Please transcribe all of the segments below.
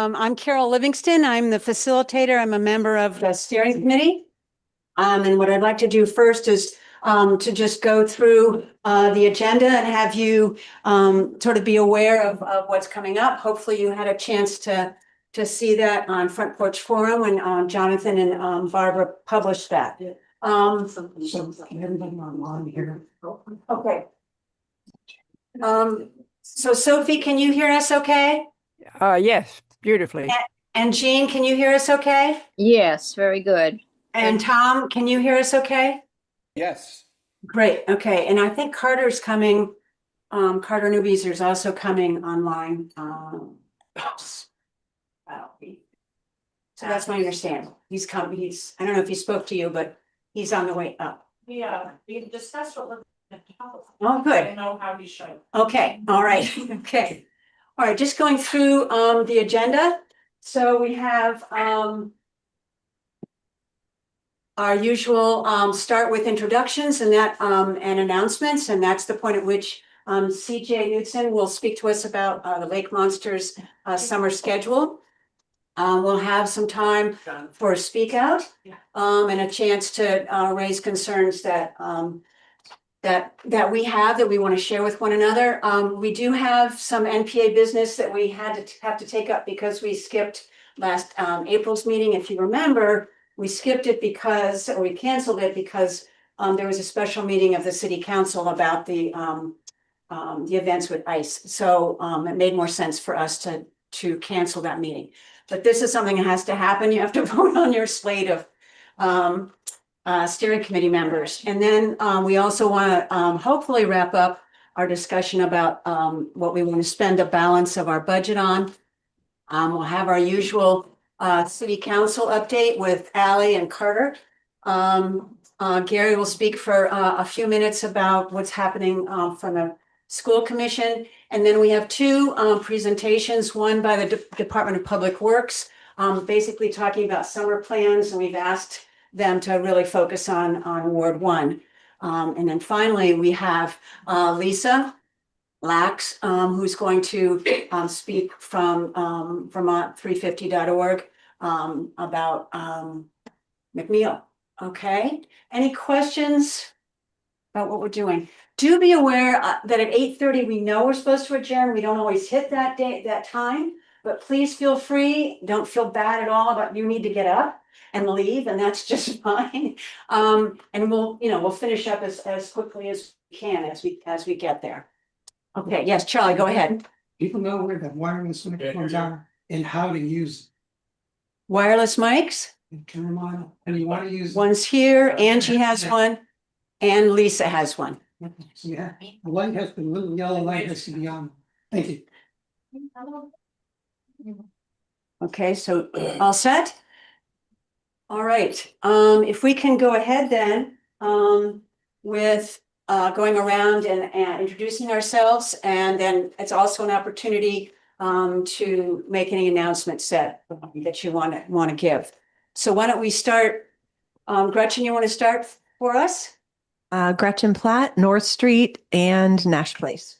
I'm Carol Livingston. I'm the facilitator. I'm a member of the steering committee. And what I'd like to do first is to just go through the agenda and have you sort of be aware of what's coming up. Hopefully you had a chance to see that on Front Porch Forum when Jonathan and Barbara published that. Okay. So Sophie, can you hear us okay? Yes, beautifully. And Jean, can you hear us okay? Yes, very good. And Tom, can you hear us okay? Yes. Great, okay. And I think Carter's coming, Carter Newbeezer is also coming online. So that's my understanding. He's come, I don't know if he spoke to you, but he's on the way up. Yeah, we discussed what we're. Oh, good. I know how he showed. Okay, all right, okay. All right, just going through the agenda. So we have our usual start with introductions and that and announcements, and that's the point at which CJ Knudsen will speak to us about the Lake Monsters summer schedule. We'll have some time for a speak out and a chance to raise concerns that that we have that we want to share with one another. We do have some NPA business that we have to take up because we skipped last April's meeting. If you remember, we skipped it because, or we canceled it because there was a special meeting of the city council about the events with ICE. So it made more sense for us to cancel that meeting. But this is something that has to happen. You have to vote on your slate of steering committee members. And then we also want to hopefully wrap up our discussion about what we want to spend the balance of our budget on. We'll have our usual city council update with Ally and Carter. Gary will speak for a few minutes about what's happening from the school commission. And then we have two presentations, one by the Department of Public Works, basically talking about summer plans. And we've asked them to really focus on Ward 1. And then finally, we have Lisa Lax, who's going to speak from Vermont350.org about McNeil. Okay, any questions about what we're doing? Do be aware that at 8:30 we know we're supposed to adjourn. We don't always hit that time, but please feel free. Don't feel bad at all about you need to get up and leave, and that's just fine. And we'll finish up as quickly as we can as we get there. Okay, yes, Charlie, go ahead. People know where the wireless mic comes on and how to use Wireless mics. it. Can remind, and you want to use. One's here, Angie has one, and Lisa has one. Yeah, the light has, the little yellow light has to be on. Thank you. Okay, so all set? All right, if we can go ahead then with going around and introducing ourselves, and then it's also an opportunity to make any announcements that you want to give. So why don't we start? Gretchen, you want to start for us? Gretchen Platt, North Street and Nash Place.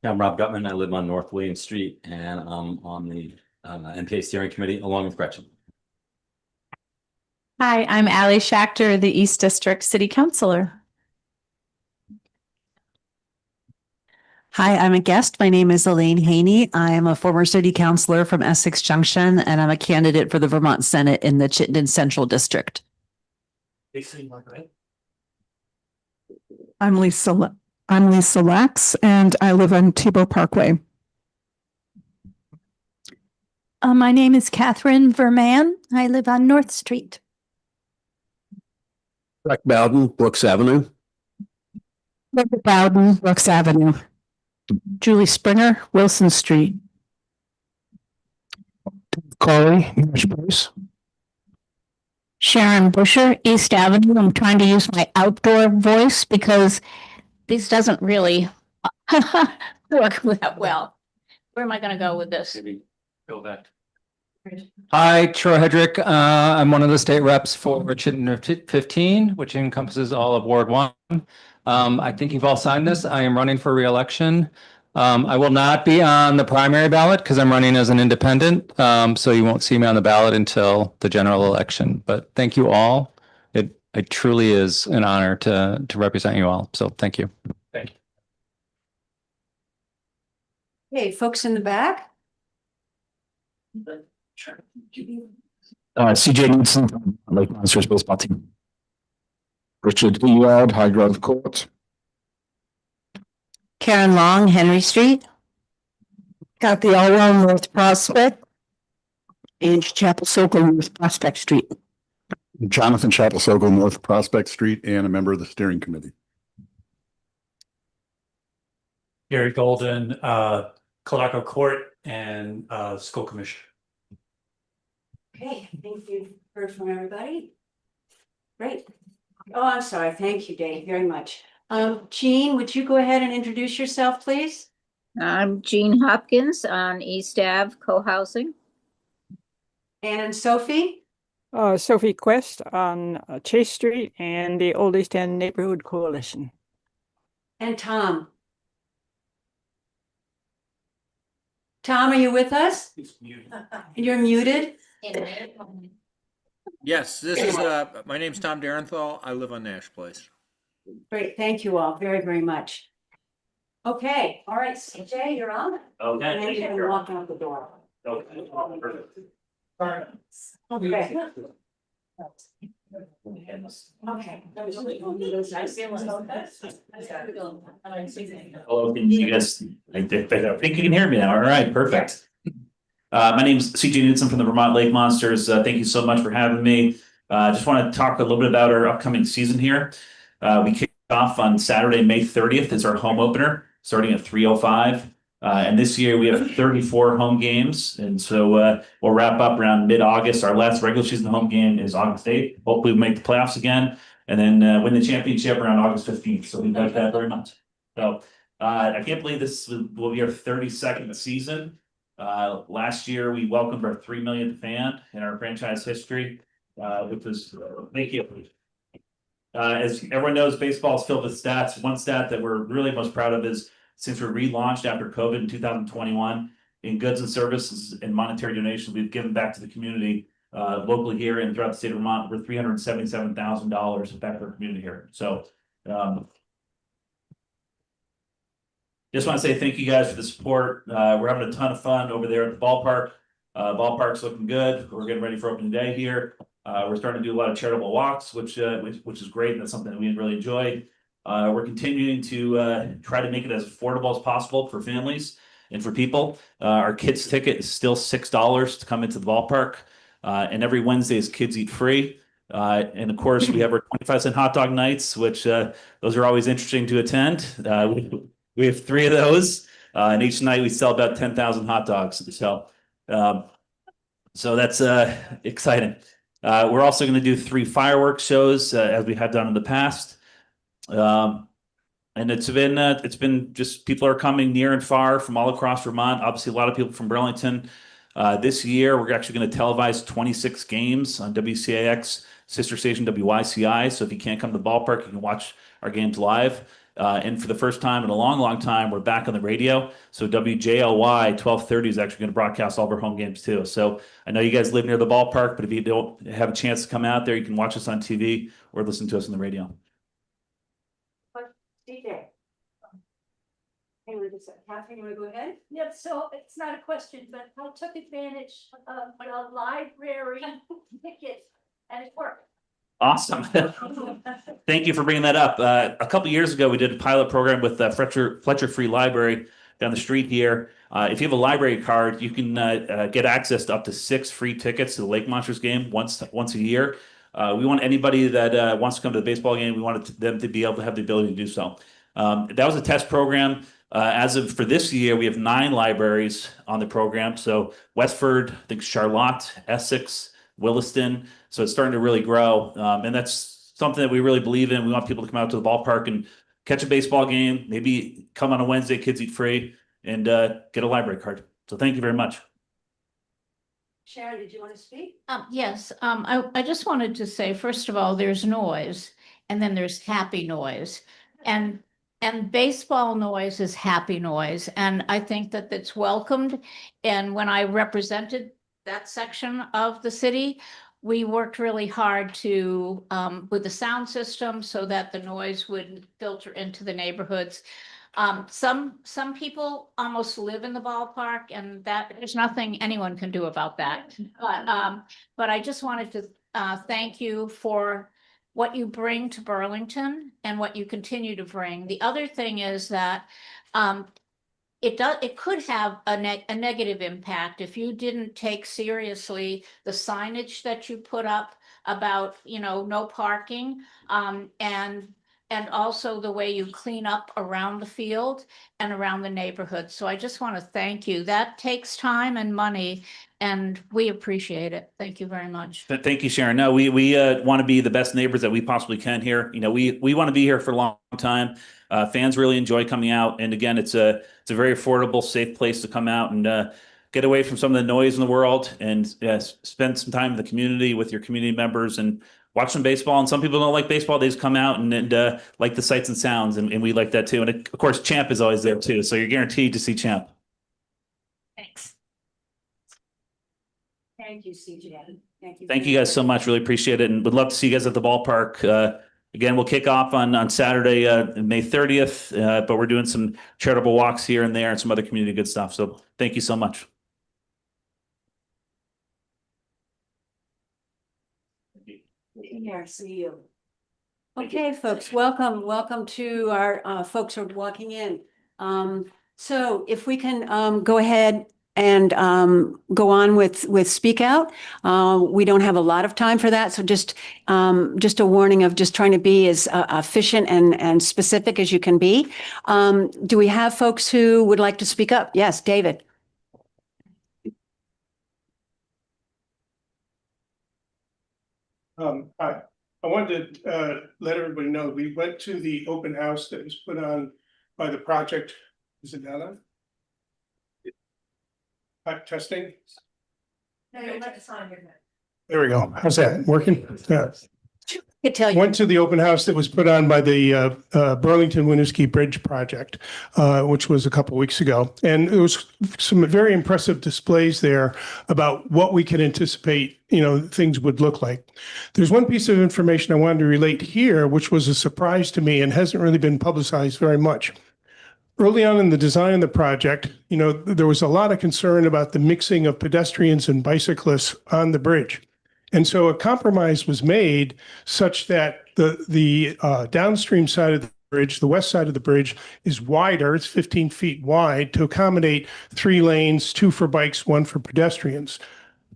Yeah, I'm Rob Gutman. I live on North William Street and I'm on the NPA steering committee along with Gretchen. Hi, I'm Allie Schachter, the East District City Councilor. Hi, I'm a guest. My name is Elaine Haney. I am a former city councilor from Essex Junction, and I'm a candidate for the Vermont Senate in the Chittenden Central District. I'm Lisa Lax, and I live on Tebow Parkway. My name is Catherine Verman. I live on North Street. Rick Bowden, Brooks Avenue. Rick Bowden, Brooks Avenue. Julie Springer, Wilson Street. Corey, Nash Place. Sharon Busher, East Avenue. I'm trying to use my outdoor voice because this doesn't really work that well. Where am I going to go with this? Maybe go back. Hi, Troy Hedrick. I'm one of the state reps for Chittenden 15, which encompasses all of Ward 1. I think you've all signed this. I am running for re-election I will not be on the primary ballot because I'm running as an independent. So you won't see me on the ballot until the general election. But thank you all. It truly is an honor to represent you all. So thank you. Thank you. Hey, folks in the back. CJ Knudsen from Lake Monsters baseball team. Richard Ewald, High Grove Court. Karen Long, Henry Street. Got the All North Prospect. And Chapel Circle, North Prospect Street. Jonathan Chapel Sokol, North Prospect Street, and a member of the steering committee. Gary Golden, Colaco Court and School Commission. Okay, thank you. Heard from everybody. Great. Oh, I'm sorry. Thank you, Dave, very much. Jean, would you go ahead and introduce yourself, please? I'm Jean Hopkins on East Ave Co-housing. And Sophie? Sophie Quest on Chase Street and the Old East End Neighborhood Coalition. And Tom? Tom, are you with us? You're muted? Yes, this is, my name's Tom Darenthal. I live on Nash Place. Great, thank you all very, very much. Okay, all right, CJ, you're on. Okay. And then you can walk out the door. Okay. Perfect. Okay. Okay. Hello, can you guys, I think you can hear me now. All right, perfect. My name is CJ Knudsen from the Vermont Lake Monsters. Thank you so much for having me. Just want to talk a little bit about our upcoming season here. We kick off on Saturday, May 30th. It's our home opener, starting at 3:05. And this year we have 34 home games. And so we'll wrap up around mid-August. Our last regular season home game is August 8th. Hopefully we make the playoffs again and then win the championship around August 15th. So we like that very much. So I can't believe this will be our 32nd season. Last year we welcomed our 3 millionth fan in our franchise history, which was thank you. As everyone knows, baseball is filled with stats. One stat that we're really most proud of is since we relaunched after COVID in 2021, in goods and services and monetary donations, we've given back to the community locally here and throughout the state of Vermont. We're $377,000 back to our community here. So just want to say thank you guys for the support. We're having a ton of fun over there at the ballpark. Ballpark's looking good. We're getting ready for opening day here. We're starting to do a lot of charitable walks, which is great. That's something that we really enjoy. We're continuing to try to make it as affordable as possible for families and for people. Our kids ticket is still $6 to come into the ballpark. And every Wednesday is Kids Eat Free. And of course, we have our 25-cent hot dog nights, which those are always interesting to attend. We have 3 of those. And each night we sell about 10,000 hot dogs. So that's exciting. We're also going to do 3 fireworks shows as we have done in the past. And it's been just people are coming near and far from all across Vermont. Obviously, a lot of people from Burlington. This year, we're actually going to televise 26 games on WCAX, sister station WYCI. So if you can't come to the ballpark, you can watch our games live. And for the first time in a long, long time, we're back on the radio. So WJLY 1230 is actually going to broadcast all of our home games too. So I know you guys live near the ballpark, but if you don't have a chance to come out there, you can watch us on TV or listen to us on the radio. CJ. Hey, Catherine, you want to go ahead? Yep, so it's not a question, but I took advantage of the library ticket and it worked. Awesome. Thank you for bringing that up. A couple years ago, we did a pilot program with Fletcher Free Library down the street here. If you have a library card, you can get access to up to 6 free tickets to the Lake Monsters game once a year. We want anybody that wants to come to the baseball game, we wanted them to be able to have the ability to do so. That was a test program. For this year, we have 9 libraries on the program. So Westford, I think Charlotte, Essex, Williston. So it's starting to really grow. And that's something that we really believe in. We want people to come out to the ballpark and catch a baseball game, maybe come on a Wednesday, Kids Eat Free, and get a library card. So thank you very much. Sharon, did you want to speak? Yes, I just wanted to say, first of all, there's noise and then there's happy noise. And And baseball noise is happy noise, and I think that it's welcomed. And when I represented that section of the city, we worked really hard to, with the sound system so that the noise would filter into the neighborhoods. Some people almost live in the ballpark, and that there's nothing anyone can do about that. But I just wanted to thank you for what you bring to Burlington and what you continue to bring. The other thing is that it could have a negative impact if you didn't take seriously the signage that you put up about, no parking, and also the way you clean up around the field and around the neighborhood. So I just want to thank you. That takes time and money, and we appreciate it. Thank you very much. Thank you, Sharon. No, we want to be the best neighbors that we possibly can here. We want to be here for a long time. Fans really enjoy coming out, and again, it's a very affordable, safe place to come out and get away from some of the noise in the world and spend some time in the community with your community members and watch some baseball. And some people don't like baseball; they just come out and like the sights and sounds, and we like that too. And of course, Champ is always there too, so you're guaranteed to see Champ. Thanks. Thank you, CJ. Thank you guys so much. Really appreciate it, and would love to see you guys at the ballpark. Again, we'll kick off on Saturday, May 30th, but we're doing some charitable walks here and there and some other community good stuff. So thank you so much. Here, see you. Okay, folks, welcome to our folks who are walking in. So if we can go ahead and go on with Speak Out. We don't have a lot of time for that, so just a warning of just trying to be as efficient and specific as you can be. Do we have folks who would like to speak up? Yes, David. Hi. I wanted to let everybody know we went to the open house that was put on by the project. Is it now? Testing. There we go. How's that working? Yeah. I tell you. Went to the open house that was put on by the Burlington Winooski Bridge project, which was a couple of weeks ago, and there was some very impressive displays there about what we can anticipate, things would look like. There's one piece of information I wanted to relate here, which was a surprise to me and hasn't really been publicized very much. Early on in the design of the project, there was a lot of concern about the mixing of pedestrians and bicyclists on the bridge. And so a compromise was made such that the downstream side of the bridge, the west side of the bridge, is wider. It's 15 feet wide to accommodate 3 lanes, 2 for bikes, 1 for pedestrians.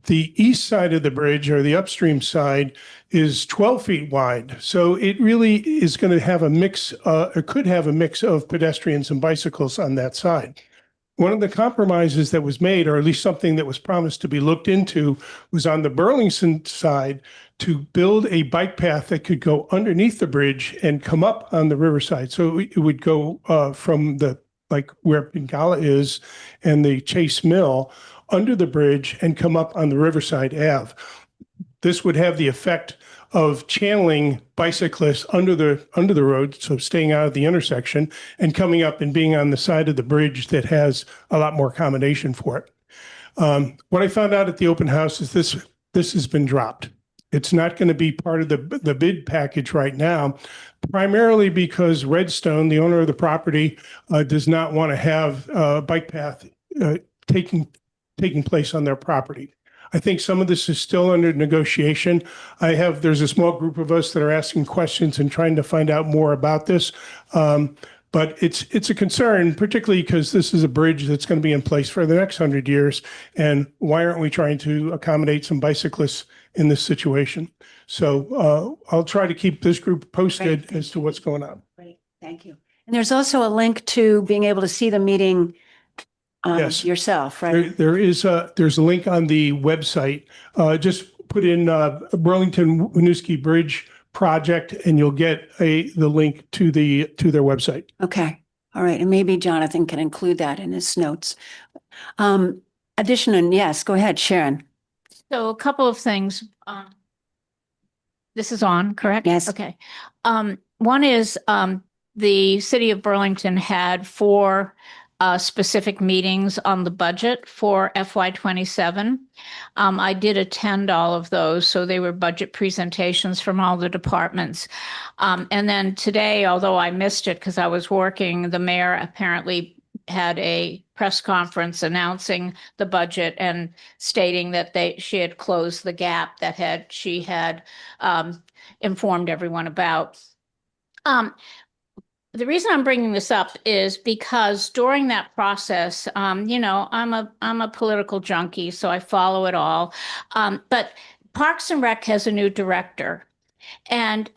The east side of the bridge, or the upstream side, is 12 feet wide. So it really is going to have a mix, it could have a mix of pedestrians and bicycles on that side. One of the compromises that was made, or at least something that was promised to be looked into, was on the Burlington side to build a bike path that could go underneath the bridge and come up on the riverside. So it would go from where Pingala is and the Chase Mill under the bridge and come up on the Riverside Ave. This would have the effect of channeling bicyclists under the road, so staying out of the intersection and coming up and being on the side of the bridge that has a lot more accommodation for it. What I found out at the open house is this has been dropped. It's not going to be part of the bid package right now, primarily because Redstone, the owner of the property, does not want to have a bike path taking place on their property. I think some of this is still under negotiation. There's a small group of us that are asking questions and trying to find out more about this. But it's a concern, particularly because this is a bridge that's going to be in place for the next 100 years. And why aren't we trying to accommodate some bicyclists in this situation? So I'll try to keep this group posted as to what's going on. Great, thank you. And there's also a link to being able to see the meeting Yes. yourself, right? There's a link on the website. Just put in Burlington Winooski Bridge project, and you'll get the link to their website. Okay, all right, and maybe Jonathan can include that in his notes. Addition, yes, go ahead, Sharon. So a couple of things. This is on, correct? Yes. Okay. One is the city of Burlington had 4 specific meetings on the budget for FY '27. I did attend all of those, so they were budget presentations from all the departments. And then today, although I missed it because I was working, the mayor apparently had a press conference announcing the budget and stating that she had closed the gap that she had informed everyone about. The reason I'm bringing this up is because during that process, you know, I'm a political junkie, so I follow it all. But Parks and Rec has a new director, and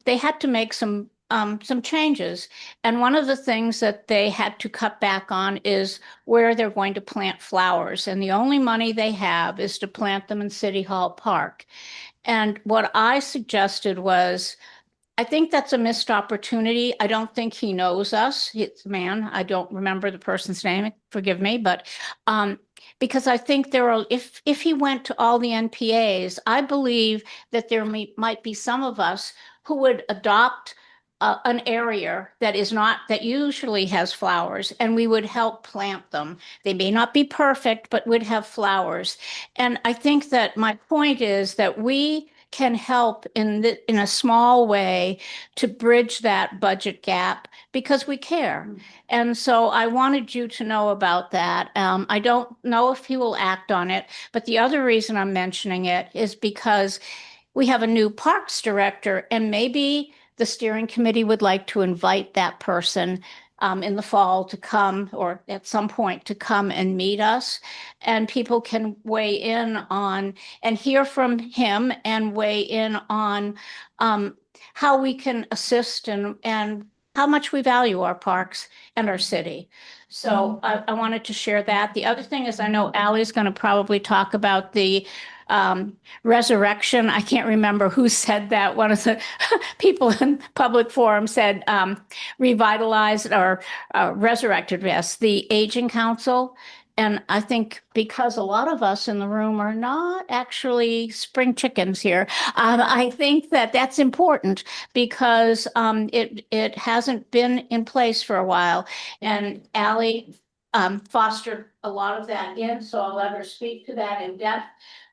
they had to make some changes. And one of the things that they had to cut back on is where they're going to plant flowers. And the only money they have is to plant them in City Hall Park. And what I suggested was, I think that's a missed opportunity. I don't think he knows us. It's a man. I don't remember the person's name. Forgive me, but because I think if he went to all the NPAs, I believe that there might be some of us who would adopt an area that usually has flowers, and we would help plant them. They may not be perfect, but would have flowers. And I think that my point is that we can help in a small way to bridge that budget gap because we care. And so I wanted you to know about that. I don't know if he will act on it, but the other reason I'm mentioning it is because we have a new parks director, and maybe the steering committee would like to invite that person in the fall to come, or at some point to come and meet us, and people can weigh in on and hear from him and weigh in on how we can assist and how much we value our parks and our city. So I wanted to share that. The other thing is, I know Ally's going to probably talk about the resurrection. I can't remember who said that. One of the people in public forum said revitalized or resurrected, yes, the Aging Council. And I think because a lot of us in the room are not actually spring chickens here, I think that that's important because it hasn't been in place for a while. And Ally fostered a lot of that in, so I'll let her speak to that in depth.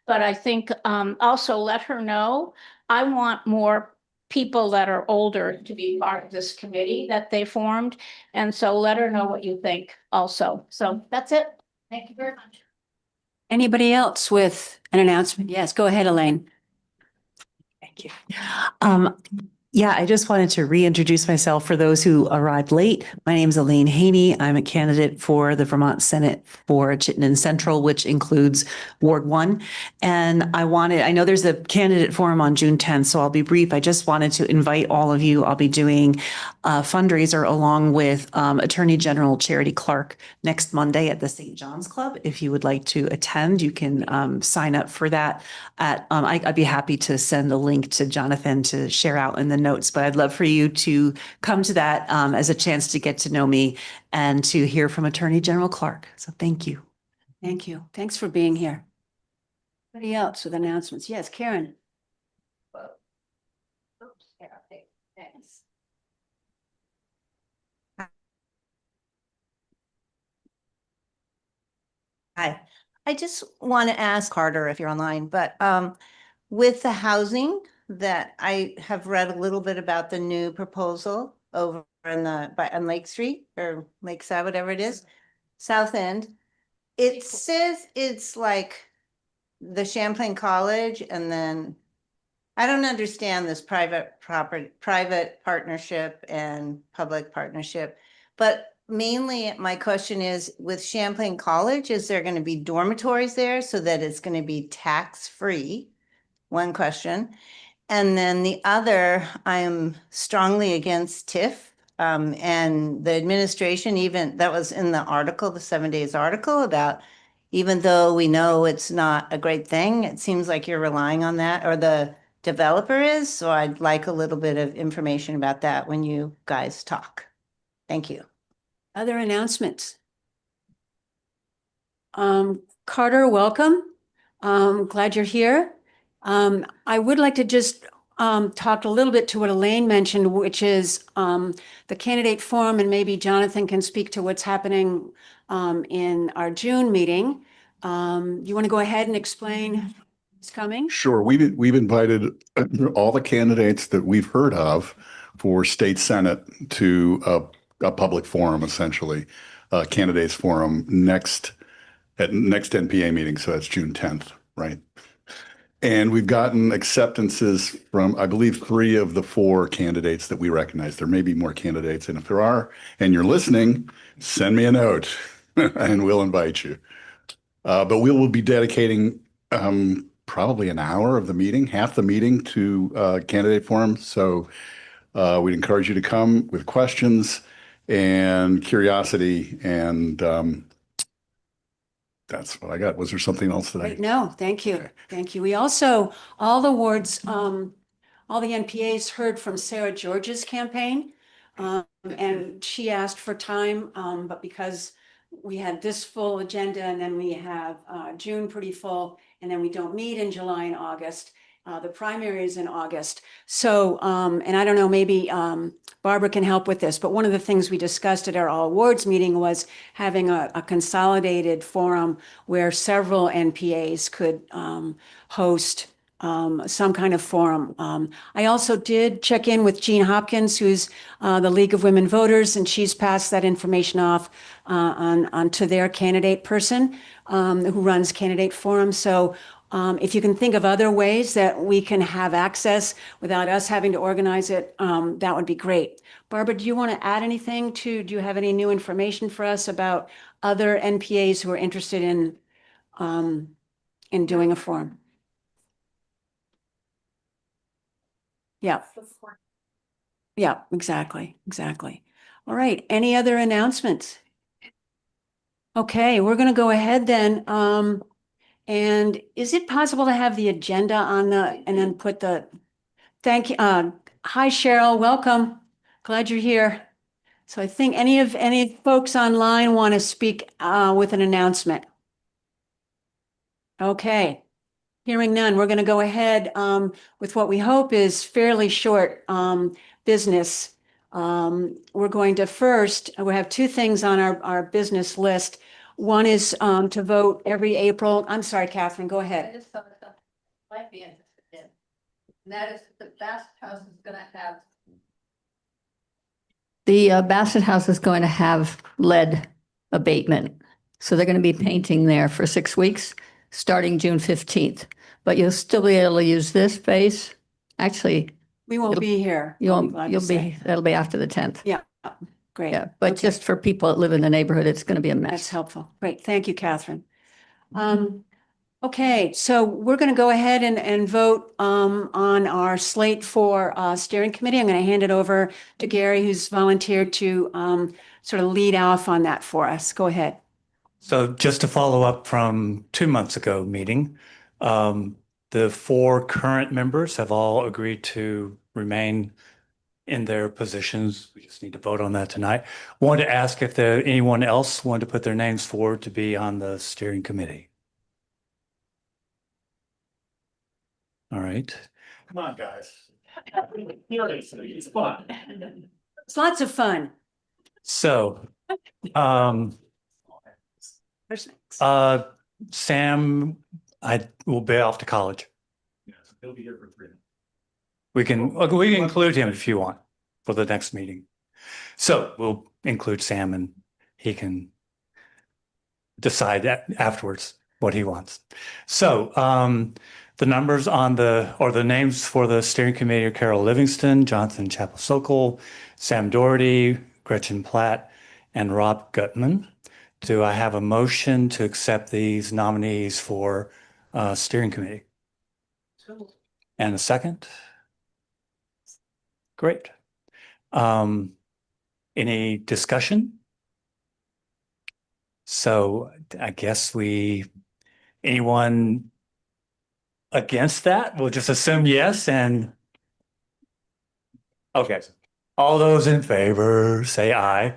But I think also let her know, I want more people that are older to be part of this committee that they formed. And so let her know what you think also. So that's it. Thank you very much. Anybody else with an announcement? Yes, go ahead, Elaine. Thank you. Yeah, I just wanted to reintroduce myself for those who arrived late. My name is Elaine Haney. I'm a candidate for the Vermont Senate for Chittenden Central, which includes Ward 1. And I know there's a candidate forum on June 10th, so I'll be brief. I just wanted to invite all of you. I'll be doing a fundraiser along with Attorney General Charity Clark next Monday at the St. John's Club. If you would like to attend, you can sign up for that. I'd be happy to send a link to Jonathan to share out in the notes, but I'd love for you to come to that as a chance to get to know me and to hear from Attorney General Clark. So thank you. Thank you. Thanks for being here. Anybody else with announcements? Yes, Karen. Thanks. Hi, I just want to ask Carter if you're online, but with the housing that I have read a little bit about the new proposal over on Lake Street or Lakeside, whatever it is, South End. It says it's like the Champlain College, and then I don't understand this private partnership and public partnership, but mainly my question is with Champlain College, is there going to be dormitories there so that it's going to be tax-free? One question. And then the other, I am strongly against TIF. And the administration, even that was in the article, the 7 days article about, even though we know it's not a great thing, it seems like you're relying on that, or the developer is. So I'd like a little bit of information about that when you guys talk. Thank you. Other announcements? Carter, welcome. Glad you're here. I would like to just talked a little bit to what Elaine mentioned, which is the candidate forum, and maybe Jonathan can speak to what's happening in our June meeting. You want to go ahead and explain what's coming? Sure. We've invited all the candidates that we've heard of for state senate to a public forum, essentially, candidates forum next NPA meeting. So that's June 10th, right? And we've gotten acceptances from, I believe, 3 of the 4 candidates that we recognize. There may be more candidates. And if there are, and you're listening, send me a note and we'll invite you. But we will be dedicating probably an hour of the meeting, half the meeting, to candidate forum. So we'd encourage you to come with questions and curiosity. And that's what I got. Was there something else that No, thank you. Thank you. We also, all the wards, all the NPAs heard from Sarah George's campaign. And she asked for time, but because we had this full agenda and then we have June pretty full, and then we don't meet in July and August. The primary is in August. So, and I don't know, maybe Barbara can help with this, but one of the things we discussed at our all awards meeting was having a consolidated forum where several NPAs could host some kind of forum. I also did check in with Jean Hopkins, who's the League of Women Voters, and she's passed that information off on to their candidate person who runs candidate forum. So if you can think of other ways that we can have access without us having to organize it, that would be great. Barbara, do you want to add anything do you have any new information for us about other NPAs who are interested in doing a forum? Yeah. Yeah, exactly. All right. Any other announcements? Okay, we're going to go ahead then. And is it possible to have the agenda on and then put thank you. Hi, Cheryl, welcome. Glad you're here. So I think any folks online want to speak with an announcement? Okay. Hearing none, we're going to go ahead with what we hope is fairly short business. We're going to first, we have 2 things on our business list. One is to vote every April. I'm sorry, Catherine, go ahead. I just thought something might be interested in. And that is the Bassett House is going to have. The Bassett House is going to have lead abatement. So they're going to be painting there for 6 weeks, starting June 15th. But you'll still be able to use this space. Actually, we won't be here. You'll be, that'll be after the 10th. Yeah. Great. Yeah, but just for people that live in the neighborhood, it's going to be a mess. That's helpful. Great. Thank you, Catherine. Okay, so we're going to go ahead and vote on our slate for steering committee. I'm going to hand it over to Gary, who's volunteered to sort of lead off on that for us. Go ahead. So just to follow up from 2 months ago meeting, the 4 current members have all agreed to remain in their positions. We just need to vote on that tonight. Wanted to ask if anyone else wanted to put their names forward to be on the steering committee. All right. Come on, guys. It's fun. It's lots of fun. So, Sam, I will be off to college. Yes, he'll be here for 3 minutes. We can include him if you want for the next meeting. So we'll include Sam and he can decide that afterwards what he wants. So the numbers on the names for the steering committee are Carol Livingston, Jonathan Chappell-Sokol, Sam Doherty, Gretchen Platt, and Rob Gutman. Do I have a motion to accept these nominees for steering committee? And a second? Great. Any discussion? So I guess anyone against that? We'll just assume yes and okay. All those in favor say aye.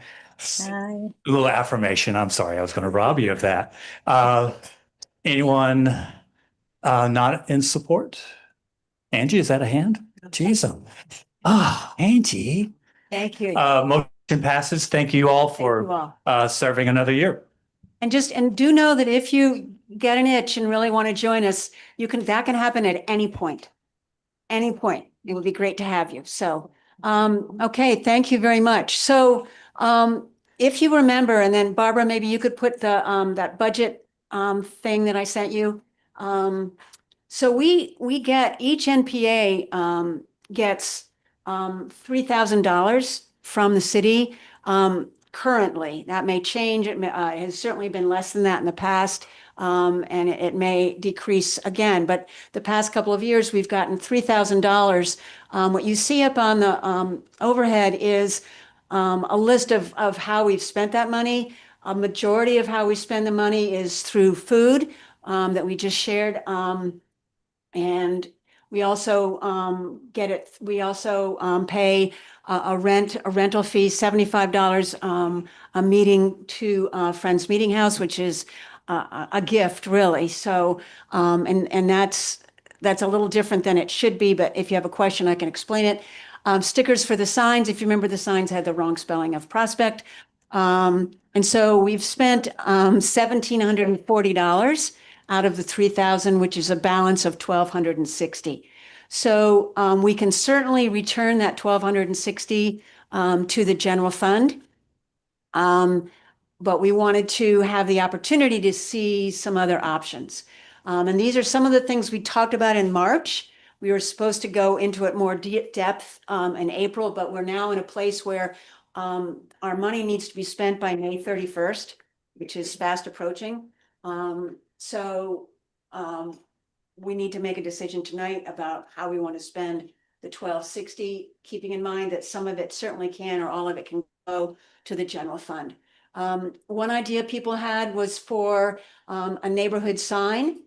Aye. A little affirmation. I'm sorry, I was going to rob you of that. Anyone not in support? Angie, is that a hand? Jason. Ah, Angie. Thank you. Motion passes. Thank you all Thank for you all. serving another year. And do know that if you get an itch and really want to join us, that can happen at any point. Any point. It would be great to have you. So, okay, thank you very much. So, if you remember, and then Barbara, maybe you could put the, that budget, thing that I sent you. So we get, each NPA, gets, $3,000 from the city. Currently, that may change. It has certainly been less than that in the past. And it may decrease again, but the past couple of years, we've gotten $3,000. What you see up on the overhead is a list of how we've spent that money. A majority of how we spend the money is through food that we just shared. And we also we also pay a rental fee, $75 a meeting to Friends Meeting House, which is a gift, really. So, and that's a little different than it should be, but if you have a question, I can explain it. Stickers for the signs. If you remember, the signs had the wrong spelling of Prospect. And so we've spent $1,740 out of the $3,000, which is a balance of $1,260. So we can certainly return that $1,260 to the general fund. But we wanted to have the opportunity to see some other options. And these are some of the things we talked about in March. We were supposed to go into it more depth in April, but we're now in a place where our money needs to be spent by May 31st, which is fast approaching. So we need to make a decision tonight about how we want to spend the $1,260, keeping in mind that some of it certainly can, or all of it can go to the general fund. One idea people had was for a neighborhood sign.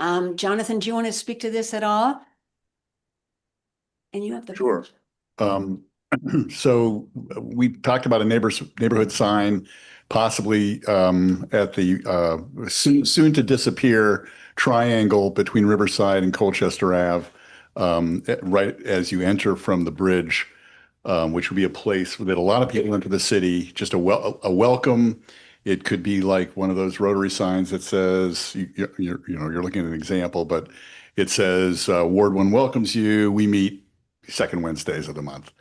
Jonathan, do you want to speak to this at all? And you have the. Sure. So we talked about a neighborhood sign, possibly at the soon to disappear triangle between Riverside and Colchester Ave, right as you enter from the bridge, which would be a place that a lot of people enter the city, just a welcome. It could be like one of those rotary signs that says, you're looking at an example, but it says, Ward 1 welcomes you. We meet second Wednesdays of the month.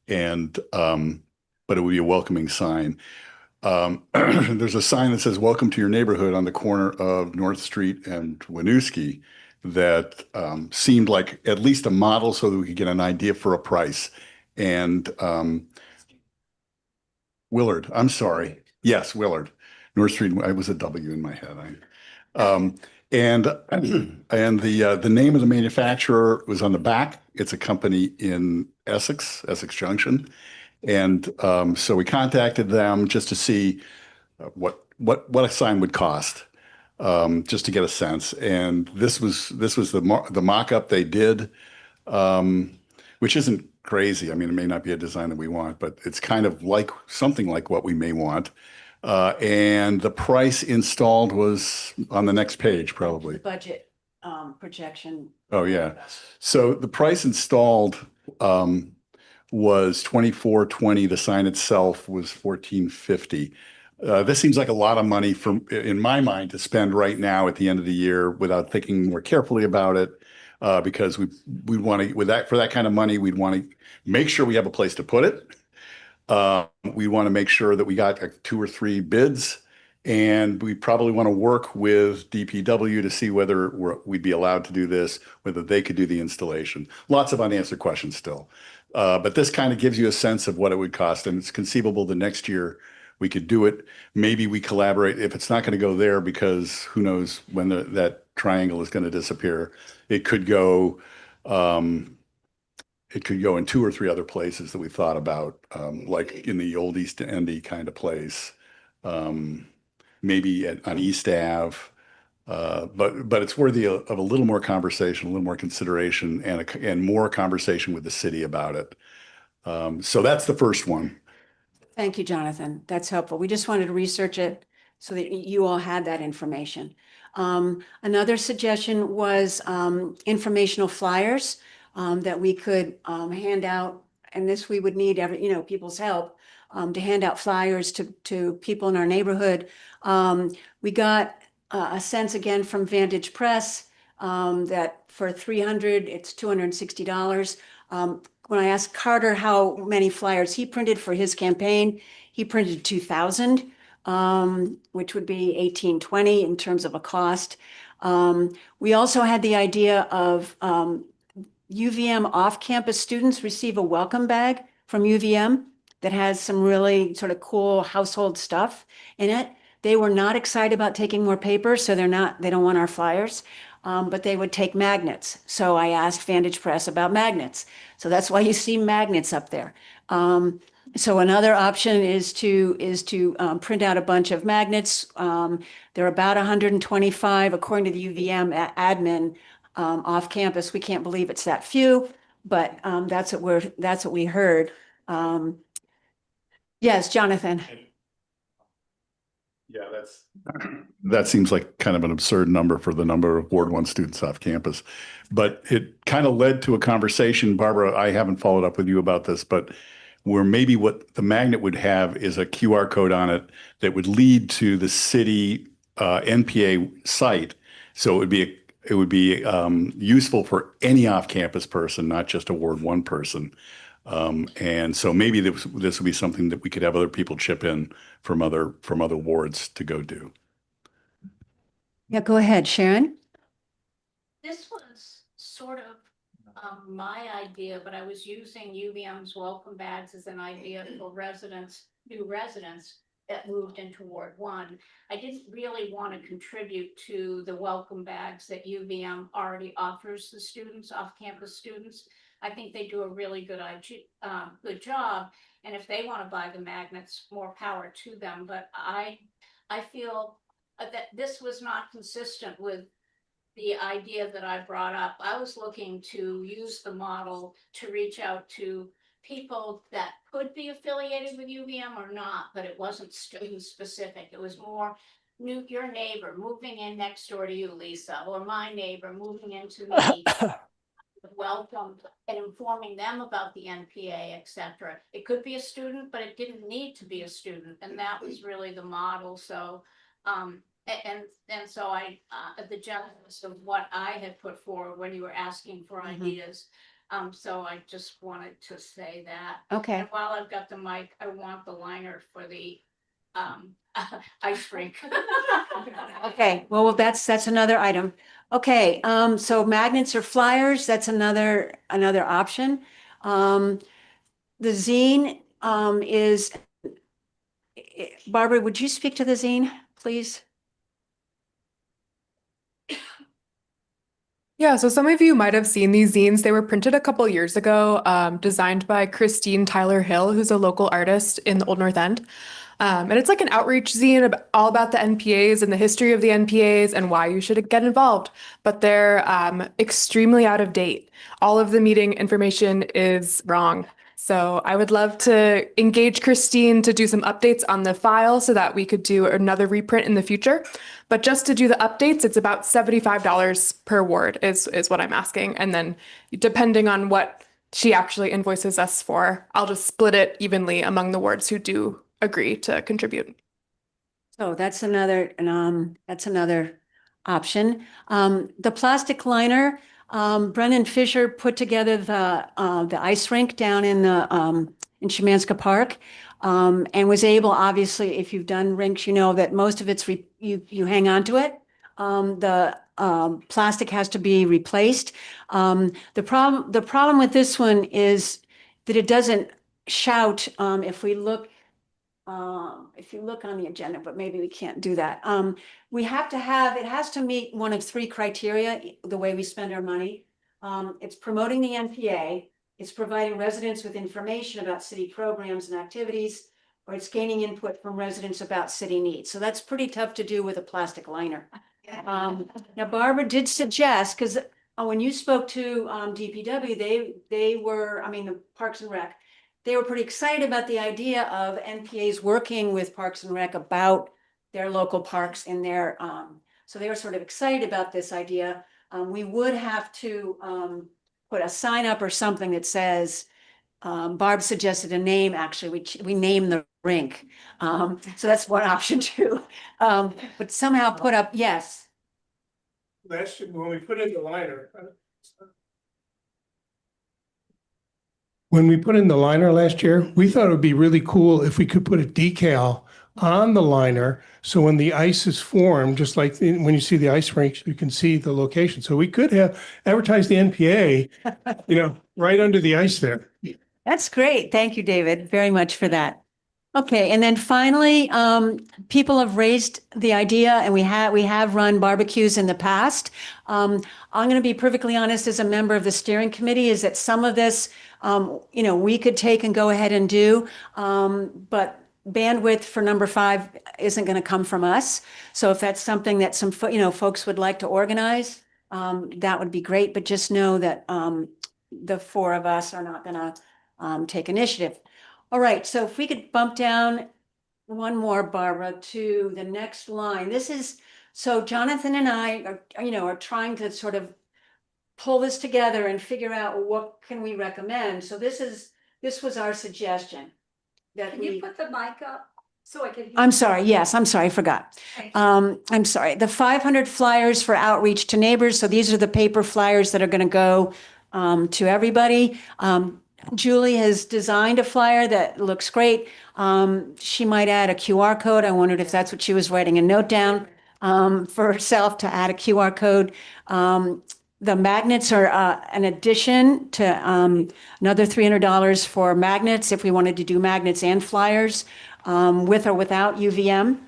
And, but it would be a welcoming sign. There's a sign that says, welcome to your neighborhood on the corner of North Street and Winooski that seemed like at least a model so that we could get an idea for a price. And Willard, I'm sorry. Yes, Willard. North Street, I was a W in my head. And the name of the manufacturer was on the back. It's a company in Essex Junction. And so we contacted them just to see what a sign would cost, just to get a sense. And this was the mock-up they did, which isn't crazy. I mean, it may not be a design that we want, but it's kind of like something like what we may want. And the price installed was on the next page, probably. The budget projection. Oh, yeah. So the price installed was $2,420. The sign itself was $1,450. This seems like a lot of money in my mind to spend right now at the end of the year without thinking more carefully about it. Because we want to, for that kind of money, we'd want to make sure we have a place to put it. We want to make sure that we got 2 or 3 bids, and we probably want to work with DPW to see whether we'd be allowed to do this, whether they could do the installation. Lots of unanswered questions still. But this kind of gives you a sense of what it would cost, and it's conceivable the next year we could do it. Maybe we collaborate if it's not going to go there, because who knows when that triangle is going to disappear. It could go in 2 or 3 other places that we thought about, like in the old East Endy kind of place, maybe on East Ave. But it's worthy of a little more conversation, a little more consideration, and more conversation with the city about it. So that's the first one. Thank you, Jonathan. That's helpful. We just wanted to research it so that you all had that information. Another suggestion was informational flyers. that we could hand out, and this we would need people's help to hand out flyers to people in our neighborhood. We got a sense again from Vantage Press that for 300, it's $260. When I asked Carter how many flyers he printed for his campaign, he printed 2,000, which would be $18.20 in terms of a cost. We also had the idea of UVM off-campus students receive a welcome bag from UVM that has some really sort of cool household stuff in it. They were not excited about taking more paper, so they don't want our flyers, but they would take magnets. So I asked Vantage Press about magnets. So that's why you see magnets up there. So another option is to print out a bunch of magnets. They're about 125 according to the UVM admin off campus. We can't believe it's that few, but that's what we heard. Yes, Jonathan. Yeah, that seems like kind of an absurd number for the number of Ward 1 students off campus. But it kind of led to a conversation, Barbara, I haven't followed up with you about this, but where maybe what the magnet would have is a QR code on it that would lead to the city NPA site. So it would be useful for any off-campus person, not just a Ward 1 person. And so maybe this would be something that we could have other people chip in from other wards to go do. Yeah, go ahead, Sharon. This was sort of my idea, but I was using UVM's welcome bags as an idea for new residents that moved into Ward 1. I didn't really want to contribute to the welcome bags that UVM already offers the students, off-campus students. I think they do a really good job. And if they want to buy the magnets, more power to them. But I feel that this was not consistent with the idea that I brought up. I was looking to use the model to reach out to people that could be affiliated with UVM or not, but it wasn't student specific. It was more your neighbor moving in next door to you, Lisa, or my neighbor moving into me. Welcome and informing them about the NPA, etc. It could be a student, but it didn't need to be a student, and that was really the model. So, and so I, the genesis of what I had put forward when you were asking for ideas. So I just wanted to say that. Okay. And while I've got the mic, I want the liner for the ice rink. Okay, well, that's another item. Okay, so magnets or flyers, that's another option. The zine is, Barbara, would you speak to the zine, please? Yeah, so some of you might have seen these zines. They were printed a couple years ago, designed by Christine Tyler Hill, who's a local artist in the Old North End. And it's like an outreach zine all about the NPAs and the history of the NPAs and why you should get involved. But they're extremely out of date. All of the meeting information is wrong. So I would love to engage Christine to do some updates on the file so that we could do another reprint in the future. But just to do the updates, it's about $75 per ward is what I'm asking. And then depending on what she actually invoices us for, I'll just split it evenly among the wards who do agree to contribute. So that's another option. The plastic liner, Brendan Fisher put together the ice rink down in Szymanska Park, and was able, obviously, if you've done rinks, you know that most of it's you hang on to it. The plastic has to be replaced. The problem with this one is that it doesn't shout. If you look on the agenda, but maybe we can't do that. We have to it has to meet one of three criteria, the way we spend our money. It's promoting the NPA, it's providing residents with information about city programs and activities, or it's gaining input from residents about city needs. So that's pretty tough to do with a plastic liner. Now, Barbara did suggest, because when you spoke to DPW, they were, the Parks and Rec, they were pretty excited about the idea of NPAs working with Parks and Rec about their local parks in their, so they were sort of excited about this idea. We would have to put a sign up or something that says, Barb suggested a name, actually, we name the rink. So that's one option too. But somehow put up, yes. Last year, when we put in the liner. When we put in the liner last year, we thought it would be really cool if we could put a decal on the liner. So when the ice is formed, just like when you see the ice rinks, you can see the location. So we could have advertised the NPA, right under the ice there. That's great. Thank you, David, very much for that. Okay, and then finally, people have raised the idea, and we have run barbecues in the past. I'm going to be perfectly honest, as a member of the steering committee, is that some of this, we could take and go ahead and do, but bandwidth for number 5 isn't going to come from us. So if that's something that some folks would like to organize, that would be great. But just know that the 4 of us are not going to take initiative. All right, so if we could bump down one more, Barbara, to the next line. This is, so Jonathan and I are trying to sort of pull this together and figure out what can we recommend. So this was our suggestion. Can you put the mic up so I can hear? I'm sorry, yes, I'm sorry, I forgot. I'm sorry, the 500 flyers for outreach to neighbors. So these are the paper flyers that are going to go to everybody. Julie has designed a flyer that looks great. She might add a QR code. I wondered if that's what she was writing a note down for herself to add a QR code. The magnets are an addition to another $300 for magnets if we wanted to do magnets and flyers with or without UVM.